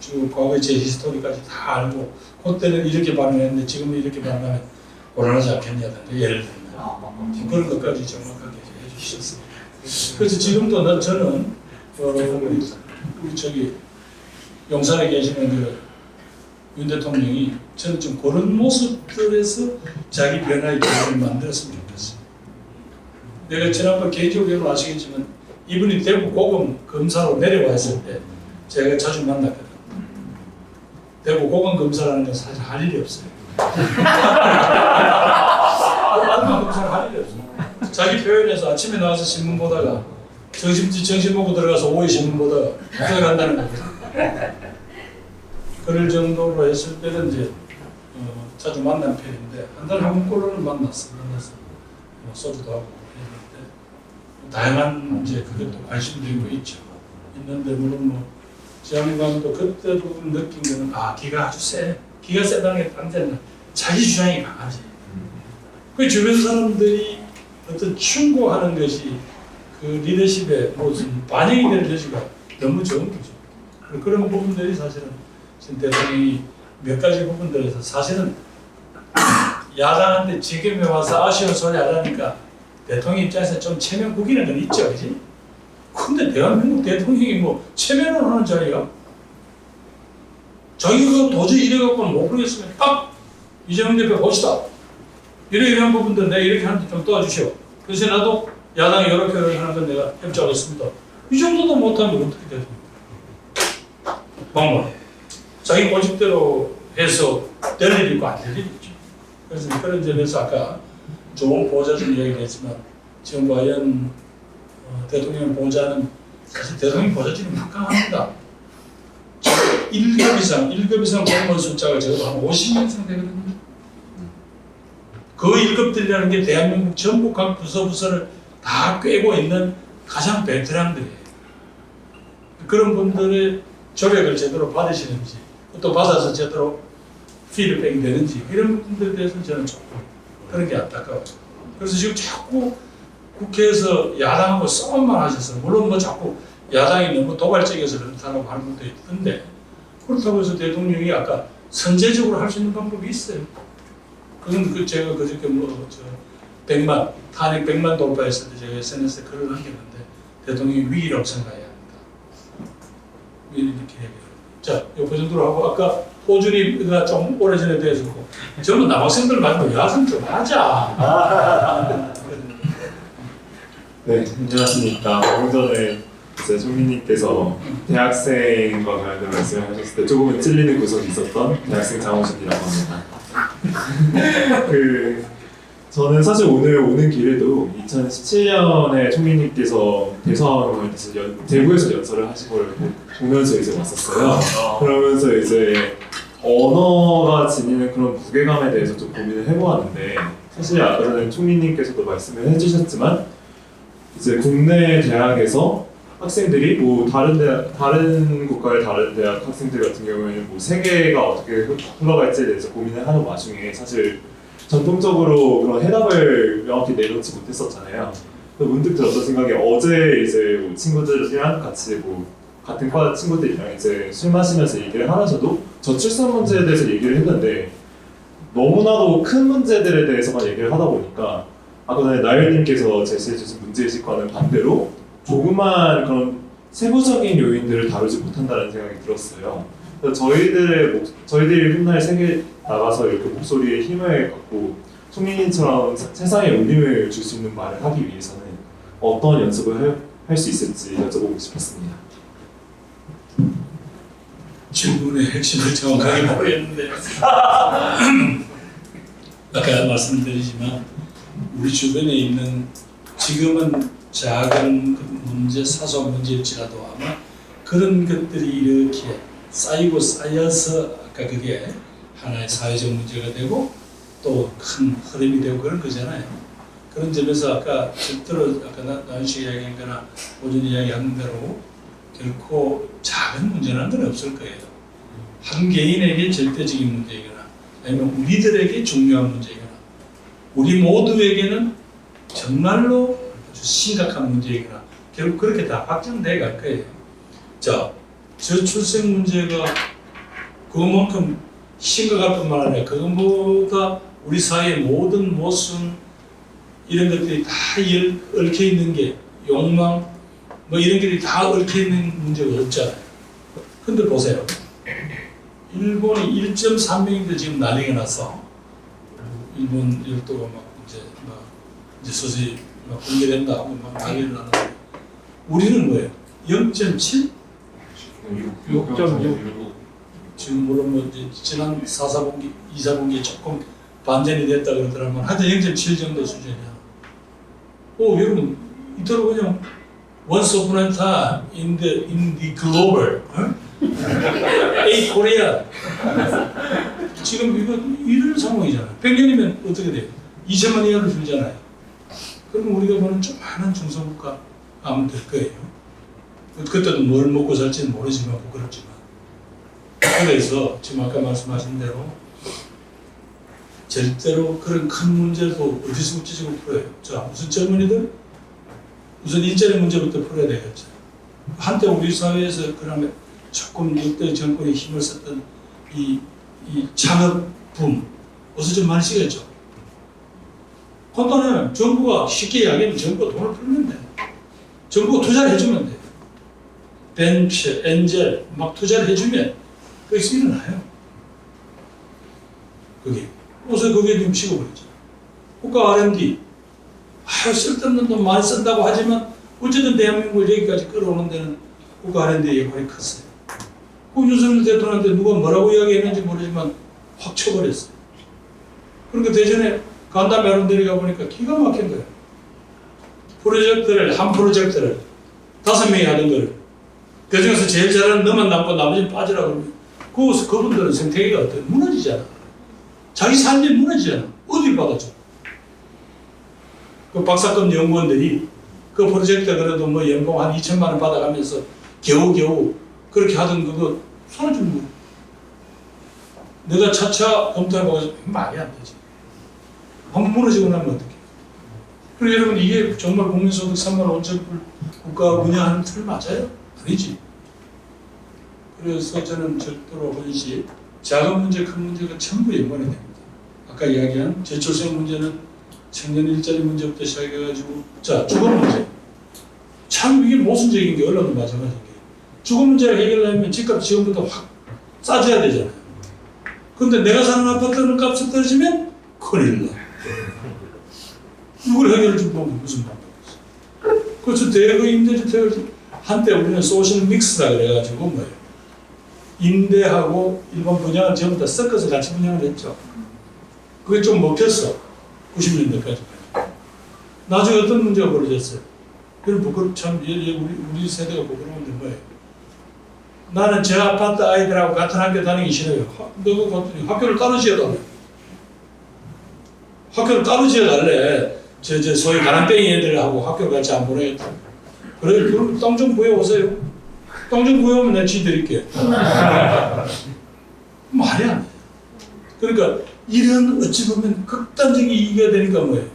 쭉 과거의 제 히스토리까지 다 알고 그때는 이렇게 반응했는데 지금은 이렇게 반응하면 곤란하지 않겠냐든지 예를 들면 그런 것까지 정확하게 해주셨습니다. 그래서 지금도 저는 우리 저기 용산에 계시는 그 윤 대통령이 저는 좀 그런 모습들에서 자기 변화의 기회를 만들었으면 좋겠어요. 내가 지난번 개인적으로 아시겠지만 이분이 대구 고검 검사로 내려왔을 때 제가 자주 만났거든요. 대구 고검 검사라는 건 사실 할 일이 없어요. 검사를 할 일이 없어요. 자기 표현에서 아침에 나와서 신문 보다가 점심 먹고 들어가서 오후에 신문 보다가 들어간다는 거죠. 그럴 정도로 했을 때는 이제 자주 만난 편인데 한 달에 한 번꼴로는 만나서 뭐 소주도 하고 했는데 다양한 이제 그것도 관심들고 있죠. 있는데 물론 뭐 지향감도 그때도 느낀 거는 기가 아주 세. 기가 세다는 게 반대는 자기 주장이 강하지. 그 주변 사람들이 어떤 충고하는 것이 그 리더십에 무슨 반영이 되는 여지가 너무 적은 거죠. 그런 부분들이 사실은 지금 대통령이 몇 가지 부분들에서 사실은 야당한테 지금에 와서 아쉬운 소리 하려니까 대통령 입장에서 좀 체면 구기는 건 있죠, 그지? 근데 대한민국 대통령이 뭐 체면을 하는 자리가 자기가 도저히 이래갖고는 못 그러겠으면 딱 이재명 대표 봅시다. 이런 부분들 내가 이렇게 하는데 좀 도와주시오. 그래서 나도 야당이 이렇게 하는 건 내가 협조하겠습니다. 이 정도도 못하면 어떻게 되죠? 방법. 자기 고집대로 해서 될 일이 있고 안 될 일이 있죠. 그래서 그런 점에서 아까 좋은 보좌진 이야기를 했지만 지금 과연 대통령 보좌는 사실 대통령 보좌진이 막강합니다. 1급 이상 공무원 숫자가 적어도 한 50명 이상 되거든요. 그 1급들이라는 게 대한민국 전부 각 부서를 다 꿰고 있는 가장 베테랑들이에요. 그런 분들의 조력을 제대로 받으시는지 또 받아서 제대로 피드백이 되는지 이런 부분들에 대해서는 저는 조금 그런 게 안타까워요. 그래서 지금 자꾸 국회에서 야당하고 싸움만 하셔서 물론 뭐 자꾸 야당이 너무 도발적이어서 그렇다고 하는 분도 있던데 그렇다고 해서 대통령이 아까 선제적으로 할 수 있는 방법이 있어요. 그건 제가 그저께 탄핵 100만 돌파했을 때 제가 SNS에 글을 남겼는데 대통령이 위기라고 생각해야 합니다. 이렇게 얘기해요. 자, 그 정도로 하고 아까 호준이가 좀 오래전에 대해서고 저는 남학생들 말고 여학생 좀 하자. 네, 안녕하십니까. 방금 전에 이제 총리님께서 대학생과 관련된 말씀을 하셨을 때 조금은 찔리는 구석이 있었던 대학생 장호준이라고 합니다. 저는 사실 오늘 오는 길에도 2017년에 총리님께서 대선을 대구에서 연설을 하신 걸 보면서 이제 왔었어요. 그러면서 이제 언어가 지니는 그런 무게감에 대해서 좀 고민을 해보았는데 사실 아까 전에 총리님께서도 말씀을 해주셨지만 이제 국내 대학에서 학생들이 뭐 다른 국가의 다른 대학 학생들 같은 경우에는 뭐 세계가 어떻게 흘러갈지에 대해서 고민을 하는 와중에 사실 전통적으로 그런 해답을 명확히 내놓지 못했었잖아요. 문득 들었던 생각이 어제 이제 뭐 친구들이랑 같이 뭐 같은 과 친구들이랑 이제 술 마시면서 얘기를 하면서도 저출산 문제에 대해서 얘기를 했는데 너무나도 큰 문제들에 대해서만 얘기를 하다 보니까 아까 전에 나열님께서 제시해주신 문제의식과는 반대로 조그만 그런 세부적인 요인들을 다루지 못한다는 생각이 들었어요. 그래서 저희들이 훗날 세계에 나가서 이렇게 목소리에 힘을 갖고 총리님처럼 세상에 울림을 줄 수 있는 말을 하기 위해서는 어떤 연습을 할 수 있을지 여쭤보고 싶었습니다. 질문의 핵심을 정확하게 모르겠는데 아까 말씀드리지만 우리 주변에 있는 지금은 작은 문제, 사소한 문제일지라도 아마 그런 것들이 이렇게 쌓이고 쌓여서 아까 그게 하나의 사회적 문제가 되고 또 큰 흐름이 되고 그런 거잖아요. 그런 점에서 아까 절대로 아까 나윤 씨가 이야기한 거나 오준이 이야기한 대로 결코 작은 문제라는 건 없을 거예요. 한 개인에게 절대적인 문제이거나 아니면 우리들에게 중요한 문제이거나 우리 모두에게는 정말로 아주 심각한 문제이거나 결국 그렇게 다 확정돼 갈 거예요. 자, 저출생 문제가 그만큼 심각할 뿐만 아니라 그것보다 우리 사회의 모든 모순 이런 것들이 다 얽혀 있는 게 욕망 뭐 이런 것들이 다 얽혀 있는 문제가 없잖아요. 근데 보세요. 일본이 1.3명인데 지금 난리가 났어. 일본 열도가 막 이제 서서히 막 붕괴된다고 막 난리를 나는데 우리는 뭐예요? 0.7? 6.6. 지금 물론 뭐 이제 지난 4분기, 2분기에 조금 반전이 됐다 그러더라면 하여튼 0.7 정도 수준이야. 여러분 이대로 그냥 once upon a time in the global, A Korea 지금 이런 상황이잖아요. 100년이면 어떻게 돼요? 2천만 이하로 줄잖아요. 그럼 우리가 보는 조그마한 중소국가 하면 될 거예요. 그때도 뭘 먹고 살지는 모르지만 부끄럽지만. 그래서 지금 아까 말씀하신 대로 절대로 그런 큰 문제도 어디서 찌지고 풀어요. 자, 무슨 젊은이들? 우선 일자리 문제부터 풀어야 되겠죠. 한때 우리 사회에서 그러면 조금 역대 정권이 힘을 썼던 이 창업붐 어디서 좀 많이 시겠죠. 간단해요. 정부가 쉽게 이야기하면 정부가 돈을 풀면 돼. 정부가 투자를 해주면 돼. 벤처, 엔젤 막 투자를 해주면 거기서 일어나요. 그게. 그래서 그게 지금 식어버리죠. 국가 R&D 쓸데없는 돈 많이 쓴다고 하지만 어쨌든 대한민국을 여기까지 끌어오는 데는 국가 R&D의 역할이 컸어요. 그 윤석열 대통령한테 누가 뭐라고 이야기했는지 모르지만 확 쳐버렸어요. 그러니까 대전에 간담회 하러 내려가 보니까 기가 막힌 거예요. 한 프로젝트를 5명이 하던 거를 그 중에서 제일 잘하는 너만 남고 나머지는 빠지라고 그러면 그분들은 생태계가 어때? 무너지잖아. 자기 삶이 무너지잖아. 어딜 받아줘? 그 박사급 연구원들이 그 프로젝트 그래도 뭐 연봉 한 2천만 원 받아가면서 겨우겨우 그렇게 하던 그거 손을 좀 뭐. 내가 차차 검토해보고 말이 안 되지. 한번 무너지고 나면 어떡해. 그리고 여러분 이게 정말 국민소득 3만 5천 불 국가 운영하는 틀 맞아요? 아니지. 그래서 저는 절대로 헌시 작은 문제 큰 문제가 전부 연관이 됩니다. 아까 이야기한 저출생 문제는 청년 일자리 문제부터 시작해가지고 자 주거 문제 참 이게 모순적인 게 언론도 마찬가지인 게 주거 문제를 해결하려면 집값 지금부터 확 싸져야 되잖아요. 근데 내가 사는 아파트는 값이 떨어지면 큰일 나. 이걸 해결해 줄 방법이 무슨 방법이 있어. 그래서 대거 임대주택을 한때 우리는 소셜 믹스라 그래가지고 뭐예요. 임대하고 일반 분양을 전부 다 섞어서 같이 분양을 했죠. 그게 좀 먹혔어. 90년대까지. 나중에 어떤 문제가 벌어졌어요. 그럼 참 우리 세대가 부끄러운데 뭐예요. 나는 제 아파트 아이들하고 같은 학교 다니기 싫어요. 너가 학교를 따로 지어달래. 학교를 따로 지어달래. 저 소위 가난뱅이 애들하고 학교를 같이 안 보내겠다. 그래, 그럼 땅 좀 구해오세요. 땅 좀 구해오면 내가 지드릴게. 말이 안 돼. 그러니까 이런 어찌 보면 극단적인 이익이 되니까 뭐예요.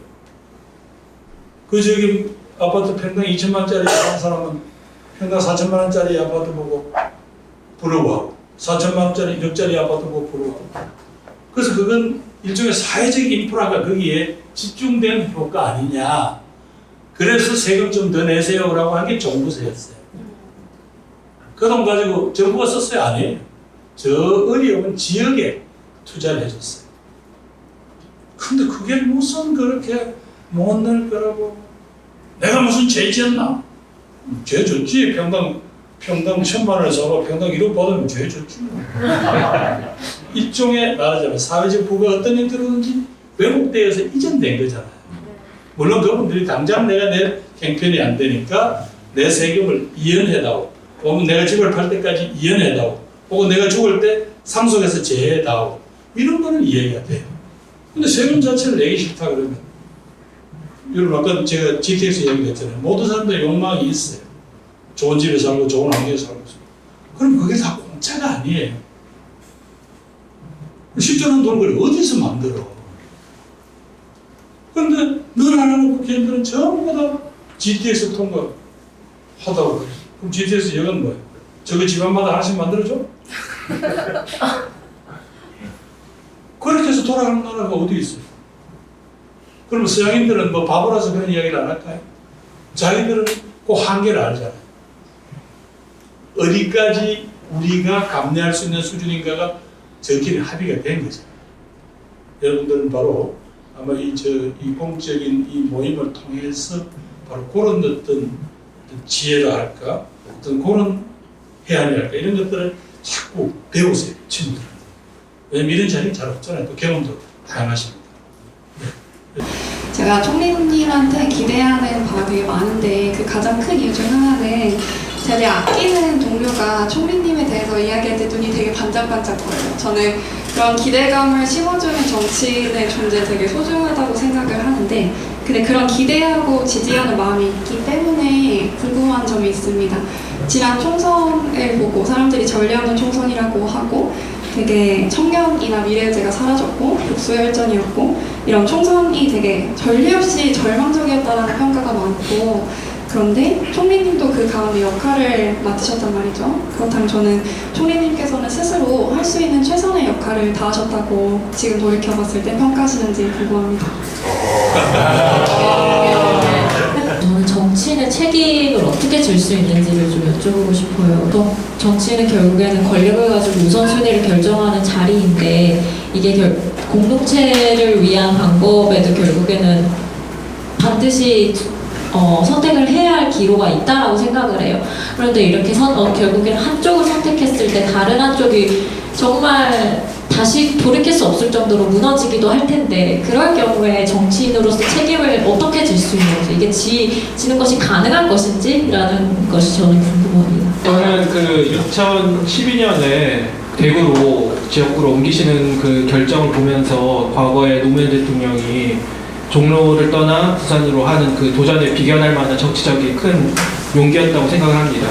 저기 아파트 평당 2천만 원짜리 하는 사람은 평당 4천만 원짜리 아파트 보고 부러워하고 4천만 원짜리 1억짜리 아파트 보고 부러워하고 그래서 그건 일종의 사회적 인프라가 거기에 집중된 효과 아니냐. 그래서 세금 좀 더 내세요 라고 한 게 정부세였어요. 그 돈 가지고 정부가 썼어요? 아니에요. 저 어려운 지역에 투자를 해줬어요. 근데 그게 무슨 그렇게 못낼 거라고 내가 무슨 죄 지었나? 죄 졌지. 평당 1,000만 원을 사고 평당 1억 받으면 죄 졌지. 일종의 말하자면 사회적 부가 어떤 형태로든지 왜곡되어서 이전된 거잖아요. 물론 그분들이 당장 내가 내 형편이 안 되니까 내 세금을 이연해다오. 혹은 내가 집을 팔 때까지 이연해다오. 혹은 내가 죽을 때 상속해서 제해다오. 이런 거는 이해가 돼요. 근데 세금 자체를 내기 싫다 그러면 여러분 아까 제가 GTX 얘기했잖아요. 모든 사람들 욕망이 있어요. 좋은 집에 살고 좋은 환경에 살고 있어요. 그럼 그게 다 공짜가 아니에요. 10조 원 돈을 어디서 만들어? 그런데 늘 안 하는 국회의원들은 전부 다 GTX 통과하다고 그래요. 그럼 GTX 여건 뭐예요? 저거 집안마다 하나씩 만들어줘? 그렇게 해서 돌아가는 나라가 어디 있어요? 그러면 서양인들은 뭐 바보라서 그런 이야기를 안 할까요? 자기들은 그 한계를 알잖아요. 어디까지 우리가 감내할 수 있는 수준인가가 저끼리 합의가 된 거죠. 여러분들은 바로 아마 이 공적인 이 모임을 통해서 바로 그런 어떤 지혜라 할까, 어떤 그런 해안이랄까 이런 것들을 자꾸 배우세요, 친구들. 왜냐면 이런 자리는 잘 없잖아요. 또 경험도 다양하십니다. 제가 총리님한테 기대하는 바가 되게 많은데 그 가장 큰 이유 중 하나는 되게 아끼는 동료가 총리님에 대해서 이야기할 때 눈이 되게 반짝반짝거려요. 저는 그런 기대감을 심어주는 정치인의 존재 되게 소중하다고 생각을 하는데, 근데 그런 기대하고 지지하는 마음이 있기 때문에 궁금한 점이 있습니다. 지난 총선을 보고 사람들이 전례하는 총선이라고 하고 되게 청년이나 미래의제가 사라졌고 복수열전이었고 이런 총선이 되게 전례 없이 절망적이었다는 평가가 많고, 그런데 총리님도 그 가운데 역할을 맡으셨단 말이죠. 그렇다면 저는 총리님께서는 스스로 할 수 있는 최선의 역할을 다하셨다고 지금 돌이켜봤을 때 평가하시는지 궁금합니다. 저는 정치인의 책임을 어떻게 질 수 있는지를 좀 여쭤보고 싶어요. 정치인은 결국에는 권력을 가지고 우선순위를 결정하는 자리인데, 이게 공동체를 위한 방법에도 결국에는 반드시 선택을 해야 할 기로가 있다라고 생각을 해요. 그런데 이렇게 결국에는 한쪽을 선택했을 때 다른 한쪽이 정말 다시 돌이킬 수 없을 정도로 무너지기도 할 텐데, 그럴 경우에 정치인으로서 책임을 어떻게 질 수 있는지, 이게 지는 것이 가능한 것인지라는 것이 저는 궁금합니다. 저는 그 2012년에 대구로 지역구로 옮기시는 그 결정을 보면서 과거에 노무현 대통령이 종로를 떠나 부산으로 하는 그 도전에 비견할 만한 정치적인 큰 용기였다고 생각을 합니다.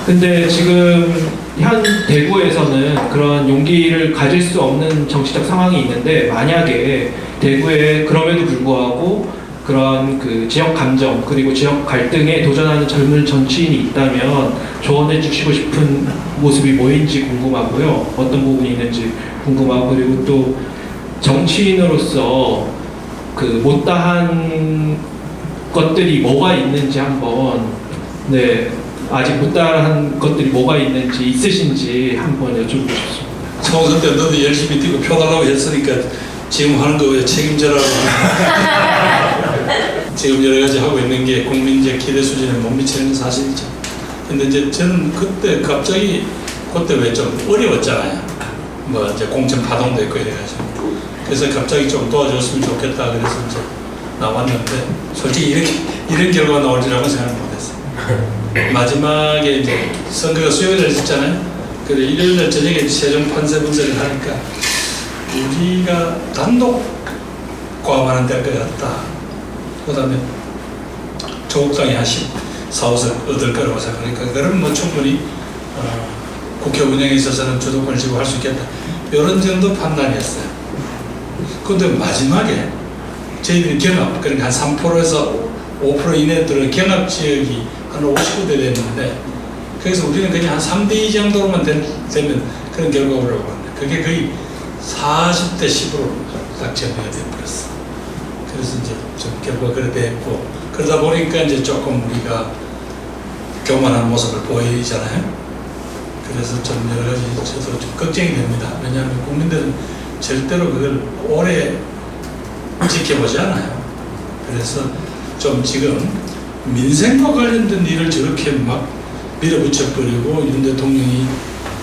근데 지금 현 대구에서는 그런 용기를 가질 수 없는 정치적 상황이 있는데, 만약에 대구에 그럼에도 불구하고 그런 그 지역 감정 그리고 지역 갈등에 도전하는 젊은 정치인이 있다면 조언해 주시고 싶은 모습이 뭐인지 궁금하고요. 어떤 부분이 있는지 궁금하고, 그리고 또 정치인으로서 그 못다한 것들이 뭐가 있는지 한번, 네, 아직 못다한 것들이 뭐가 있는지 있으신지 한번 여쭤보고 싶습니다. 총선 때 너도 열심히 뛰고 표 달라고 했으니까 지금 하는 거 왜 책임져라고. 지금 여러 가지 하고 있는 게 국민적 기대 수준에 못 미치는 건 사실이죠. 근데 이제 저는 그때 갑자기 그때 왜 좀 어려웠잖아요. 뭐 이제 공천 파동도 있고 이래가지고. 그래서 갑자기 좀 도와줬으면 좋겠다 그래서 이제 나왔는데, 솔직히 이런 결과가 나올지라고 생각 못했어요. 마지막에 이제 선거가 수요일에 있었잖아요. 그래서 일요일날 저녁에 최종 판세 분석을 하니까 우리가 단독 과반은 될 것 같다. 그 다음에 조국당이 한 14~15석 얻을 거라고 생각하니까 그럼 뭐 충분히 국회 운영에 있어서는 주도권을 쥐고 할 수 있겠다. 이런 정도 판단이었어요. 그런데 마지막에 저희들이 경합, 그러니까 한 3%에서 5% 이내에 들어온 경합 지역이 한 59대 됐는데, 그래서 우리는 그냥 한 3대2 정도로만 되면 그런 결과가 오려고 하는데, 그게 거의 40대 10으로 딱 정리가 되어버렸어. 그래서 이제 좀 결과가 그래 됐고, 그러다 보니까 이제 조금 우리가 교만한 모습을 보이잖아요. 그래서 좀 여러 가지 저도 좀 걱정이 됩니다. 왜냐하면 국민들은 절대로 그걸 오래 지켜보지 않아요. 그래서 좀 지금 민생과 관련된 일을 저렇게 막 밀어붙여버리고 윤 대통령이,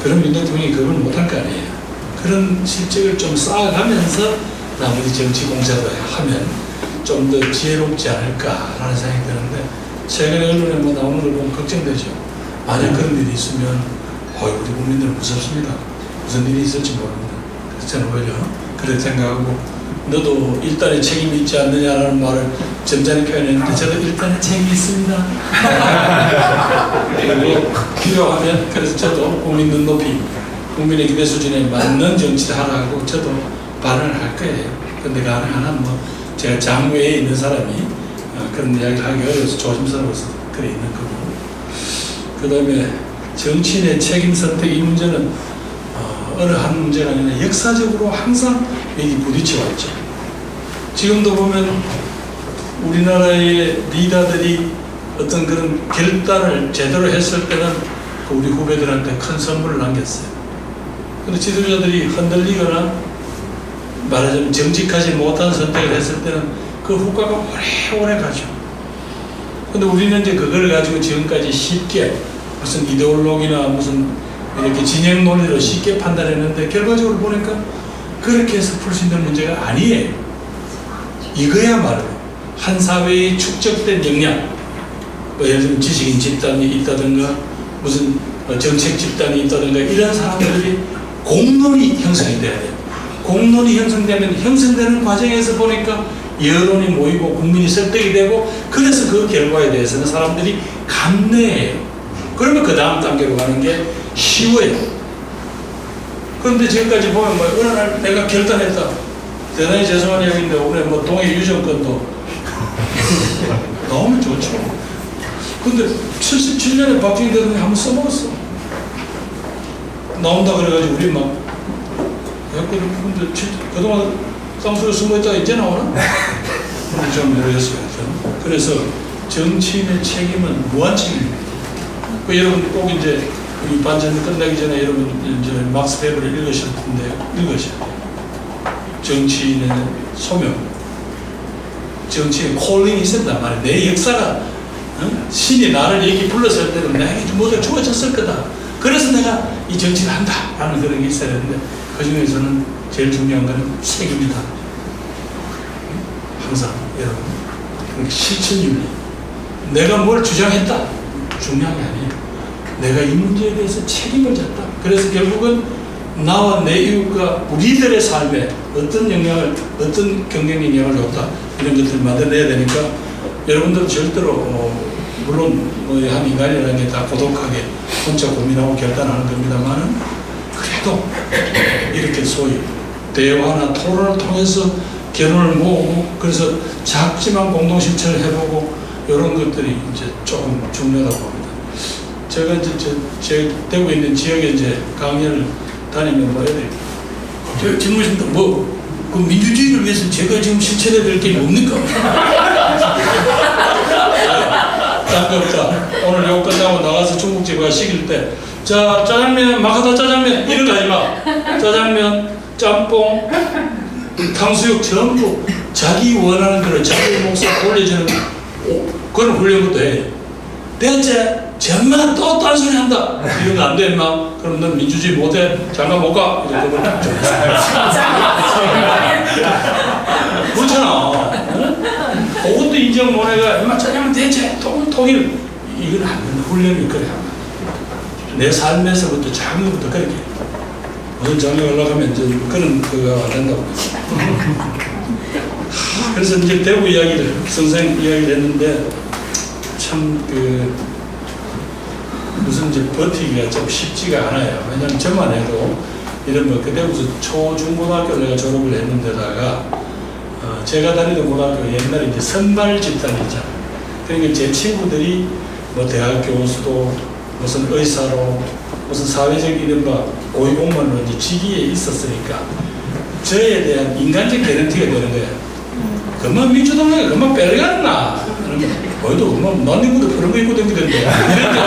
그럼 윤 대통령이 그걸 못할 거 아니에요. 그런 실적을 좀 쌓아가면서 나머지 정치 공작을 하면 좀 더 지혜롭지 않을까라는 생각이 드는데, 최근에 언론에 뭐 나오는 걸 보면 걱정되죠. 만약 그런 일이 있으면 우리 국민들은 무섭습니다. 무슨 일이 있을지 모릅니다. 그래서 저는 오히려 그렇게 생각하고, 너도 일단의 책임이 있지 않느냐라는 말을 점잖게 표현했는데, 저도 일단의 책임이 있습니다. 그리고 필요하면, 그래서 저도 국민 눈높이, 국민의 기대 수준에 맞는 정치를 하라고 저도 발언을 할 거예요. 근데 가능한 뭐 제가 장외에 있는 사람이 그런 이야기를 하기 어려워서 조심스러워서 그래 있는 거고. 그 다음에 정치인의 책임 선택, 이 문제는 어느 한 문제가 아니라 역사적으로 항상 여기 부딪혀 왔죠. 지금도 보면 우리나라의 리더들이 어떤 그런 결단을 제대로 했을 때는 우리 후배들한테 큰 선물을 남겼어요. 그런데 지도자들이 흔들리거나 말하자면 정직하지 못한 선택을 했을 때는 그 후과가 오래오래 가죠. 근데 우리는 이제 그걸 가지고 지금까지 쉽게 무슨 이데올로기나 무슨 이렇게 진영 논리로 쉽게 판단했는데, 결과적으로 보니까 그렇게 해서 풀 수 있는 문제가 아니에요. 이거야말로 한 사회에 축적된 역량, 뭐 예를 들면 지식인 집단이 있다든가 무슨 정책 집단이 있다든가 이런 사람들이 공론이 형성이 돼야 돼요. 공론이 형성되면 형성되는 과정에서 보니까 여론이 모이고 국민이 설득이 되고 그래서 그 결과에 대해서는 사람들이 감내해요. 그러면 그 다음 단계로 가는 게 쉬워요. 그런데 지금까지 보면 뭐 어느 날 내가 결단했다. 대단히 죄송한 이야기인데 오늘 뭐 동해 유전권도 나오면 좋죠. 근데 77년에 박정희 대통령이 한번 써먹었어. 나온다 그래가지고 우리 막 근데 그동안 쌍수를 숨어있다가 이제 나오나? 좀 모르겠어요. 그래서 정치인의 책임은 무한책임입니다. 그 여러분 꼭 이제 이 반전 끝나기 전에 여러분 이제 막스 베버를 읽으실 텐데 읽으셔야 돼요. 정치인의 소명, 정치인의 콜링이 있었단 말이에요. 내 역사가 신이 나를 여기 불렀을 때는 내게 모두 주어졌을 거다. 그래서 내가 이 정치를 한다라는 그런 게 있어야 되는데 그 중에서는 제일 중요한 것은 책임이다. 항상 여러분 실천윤리. 내가 뭘 주장했다 중요한 게 아니에요. 내가 이 문제에 대해서 책임을 졌다. 그래서 결국은 나와 내 이웃과 우리들의 삶에 어떤 영향을, 어떤 경쟁 영향을 줬다 이런 것들을 만들어내야 되니까 여러분들은 절대로 물론 한 인간이라는 게 다 고독하게 혼자 고민하고 결단하는 겁니다만은 그래도 이렇게 소위 대화나 토론을 통해서 결론을 모으고 그래서 작지만 공동 실천을 해보고 이런 것들이 이제 조금 중요하다고 봅니다. 제가 이제 제 되고 있는 지역에 이제 강연을 다니면 뭐 애들이 저 질문하십니까? 그 민주주의를 위해서 제가 지금 실천해야 될 게 뭡니까? 딴겁다. 오늘 요거 끝나고 나가서 중국집에 시킬 때 자 짜장면 마카다 짜장면 이런 거 하지 마. 짜장면, 짬뽕, 탕수육 전부 자기 원하는 대로 자기 몫을 올려주는 그런 훈련부터 해. 대체 전만 또 딴소리 한다. 이런 거 안 돼 임마. 그럼 넌 민주주의 못해. 장가 못 가. 이렇게 되면 그렇잖아. 그것도 인정 못 해가 임마 짜장면 대체 통일 이건 안 된다. 훈련이 그래. 내 삶에서부터 작은 것부터 그렇게 무슨 장에 올라가면 이제 그런 그거 안 된다고. 그래서 이제 대구 이야기를 선생 이야기를 했는데 참 무슨 이제 버티기가 좀 쉽지가 않아요. 왜냐면 저만 해도 이런 뭐 그때부터 초중고등학교 내가 졸업을 했는데다가 제가 다니던 고등학교 옛날에 이제 선발 집단이 있잖아요. 그러니까 제 친구들이 뭐 대학 교수도 무슨 의사로 무슨 사회적 이른바 고위공무원으로 이제 직위에 있었으니까 저에 대한 인간적 개런티가 되는 거예요. 그만 민주당에 그만 빼려갔나? 어디도 그만 난닝구도 그런 거 입고 다니던데 이런 거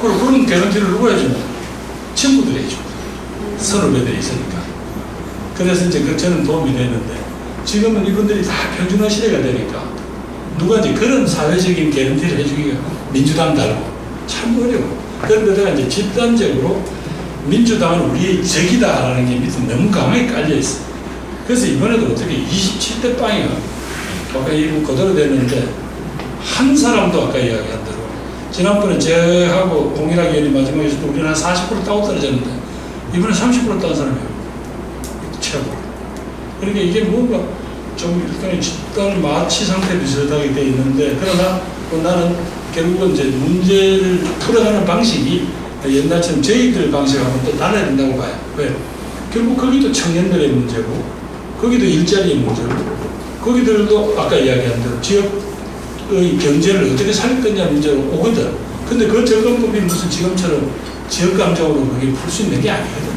그리고 그런 개런티를 누가 해주냐? 친구들이 해주고 선후배들이 있으니까. 그래서 이제 저는 도움이 됐는데 지금은 이분들이 다 평준화 시대가 되니까 누가 이제 그런 사회적인 개런티를 해주기가 민주당 달고 참 어려워. 그런데다가 이제 집단적으로 민주당은 우리의 적이다라는 게 밑에 너무 강하게 깔려 있어. 그래서 이번에도 어떻게 27대 빵이야. 아까 이거 그대로 됐는데 한 사람도 아까 이야기한 대로 지난번에 저하고 홍일학 의원이 마지막에 있을 때 우리는 한 40% 따고 떨어졌는데 이번에 30% 딴 사람이에요. 최고. 그러니까 이게 뭔가 좀 일종의 집단 마취 상태 비슷하게 돼 있는데 그러나 나는 결국은 이제 문제를 풀어가는 방식이 옛날처럼 저희들 방식하고는 또 달라야 된다고 봐요. 왜? 결국 거기도 청년들의 문제고 거기도 일자리의 문제고 거기들도 아까 이야기한 대로 지역의 경제를 어떻게 살릴 거냐 문제로 오거든. 근데 그 접근법이 무슨 지금처럼 지역 감정으로 그게 풀 수 있는 게 아니거든.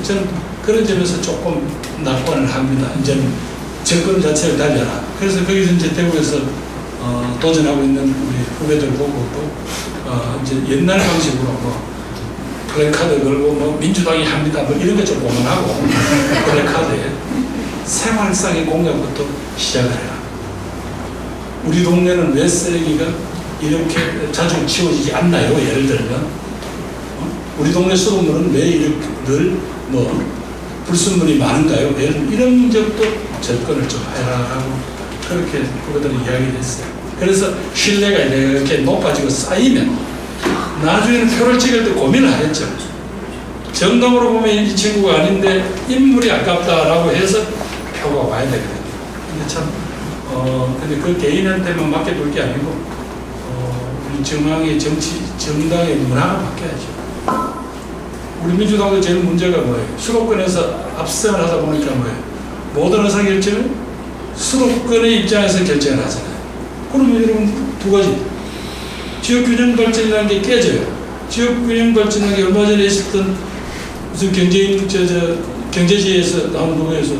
저는 그런 점에서 조금 낙관을 합니다. 이제 정권 자체를 달려라. 그래서 거기서 이제 대구에서 도전하고 있는 우리 후배들 보고 또 이제 옛날 방식으로 뭐 플래카드 걸고 뭐 민주당이 합니다 뭐 이런 거 좀 고만하고 플래카드에 생활상의 공약부터 시작을 해라. 우리 동네는 왜 쓰레기가 이렇게 자주 치워지지 않나요? 예를 들면 우리 동네 수돗물은 왜 이렇게 늘 뭐 불순물이 많은가요? 이런 문제부터 접근을 좀 해라 하고 그렇게 그들이 이야기를 했어요. 그래서 신뢰가 이렇게 높아지고 쌓이면 나중에는 표를 찍을 때 고민을 하겠죠. 정당으로 보면 이 친구가 아닌데 인물이 아깝다라고 해서 표가 와야 되거든요. 근데 참, 근데 그 개인한테만 맡겨둘 게 아니고, 우리 정당의 정당의 문화가 바뀌어야죠. 우리 민주당도 제일 문제가 뭐예요? 수도권에서 압승을 하다 보니까 뭐예요? 모든 의사결정을 수도권의 입장에서 결정을 하잖아요. 그러면 여러분 두 가지. 지역균형 발전이라는 게 깨져요. 지역균형 발전이라는 게 얼마 전에 있었던 무슨 경제지에서 나온 부분에서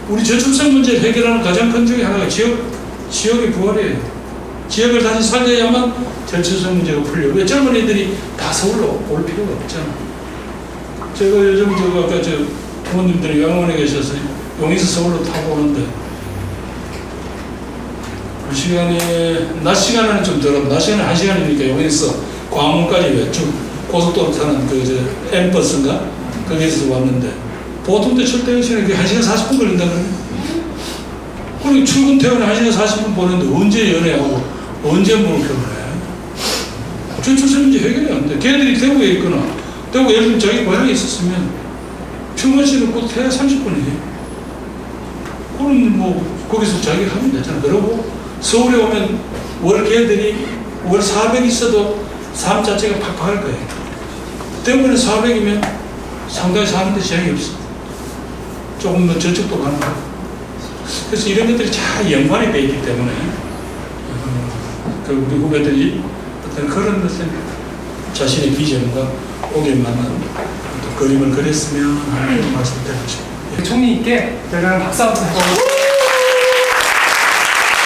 우리 저출생 문제를 해결하는 가장 큰 중에 하나가 지역의 부활이에요. 지역을 다시 살려야만 저출생 문제가 풀려요. 왜 젊은이들이 다 서울로 올 필요가 없잖아. 제가 요즘 아까 부모님들이 양원에 계셔서 용인에서 서울로 타고 오는데 그 시간에 낮 시간에는 좀 덜하고 낮 시간에 1시간이니까 용인에서 광화문까지 왜 쭉 고속도로 타는 M버스인가 거기에서 왔는데 보통 때 출퇴근 시간에 1시간 40분 걸린다 그러네. 그리고 출근 퇴근에 1시간 40분 보는데 언제 연애하고 언제 목표를 해? 저출생 문제 해결이 안 돼. 걔들이 대구에 있거나 대구 예를 들면 자기 고향에 있었으면 출근시는 곧 해야 30분이에요. 그럼 뭐 거기서 자기가 하면 되잖아. 그러고 서울에 오면 월 걔들이 월 400 있어도 삶 자체가 팍팍할 거예요. 대구는 400이면 상당히 사는데 지장이 없어. 조금 더 저축도 가능하고. 그래서 이런 것들이 잘 연관이 되어 있기 때문에 그 우리 후배들이 어떤 그런 것을 자신의 비전과 오게 맞는 그림을 그렸으면 하는 말씀을 드리고 싶습니다. 총리님께 저희가 박수 한번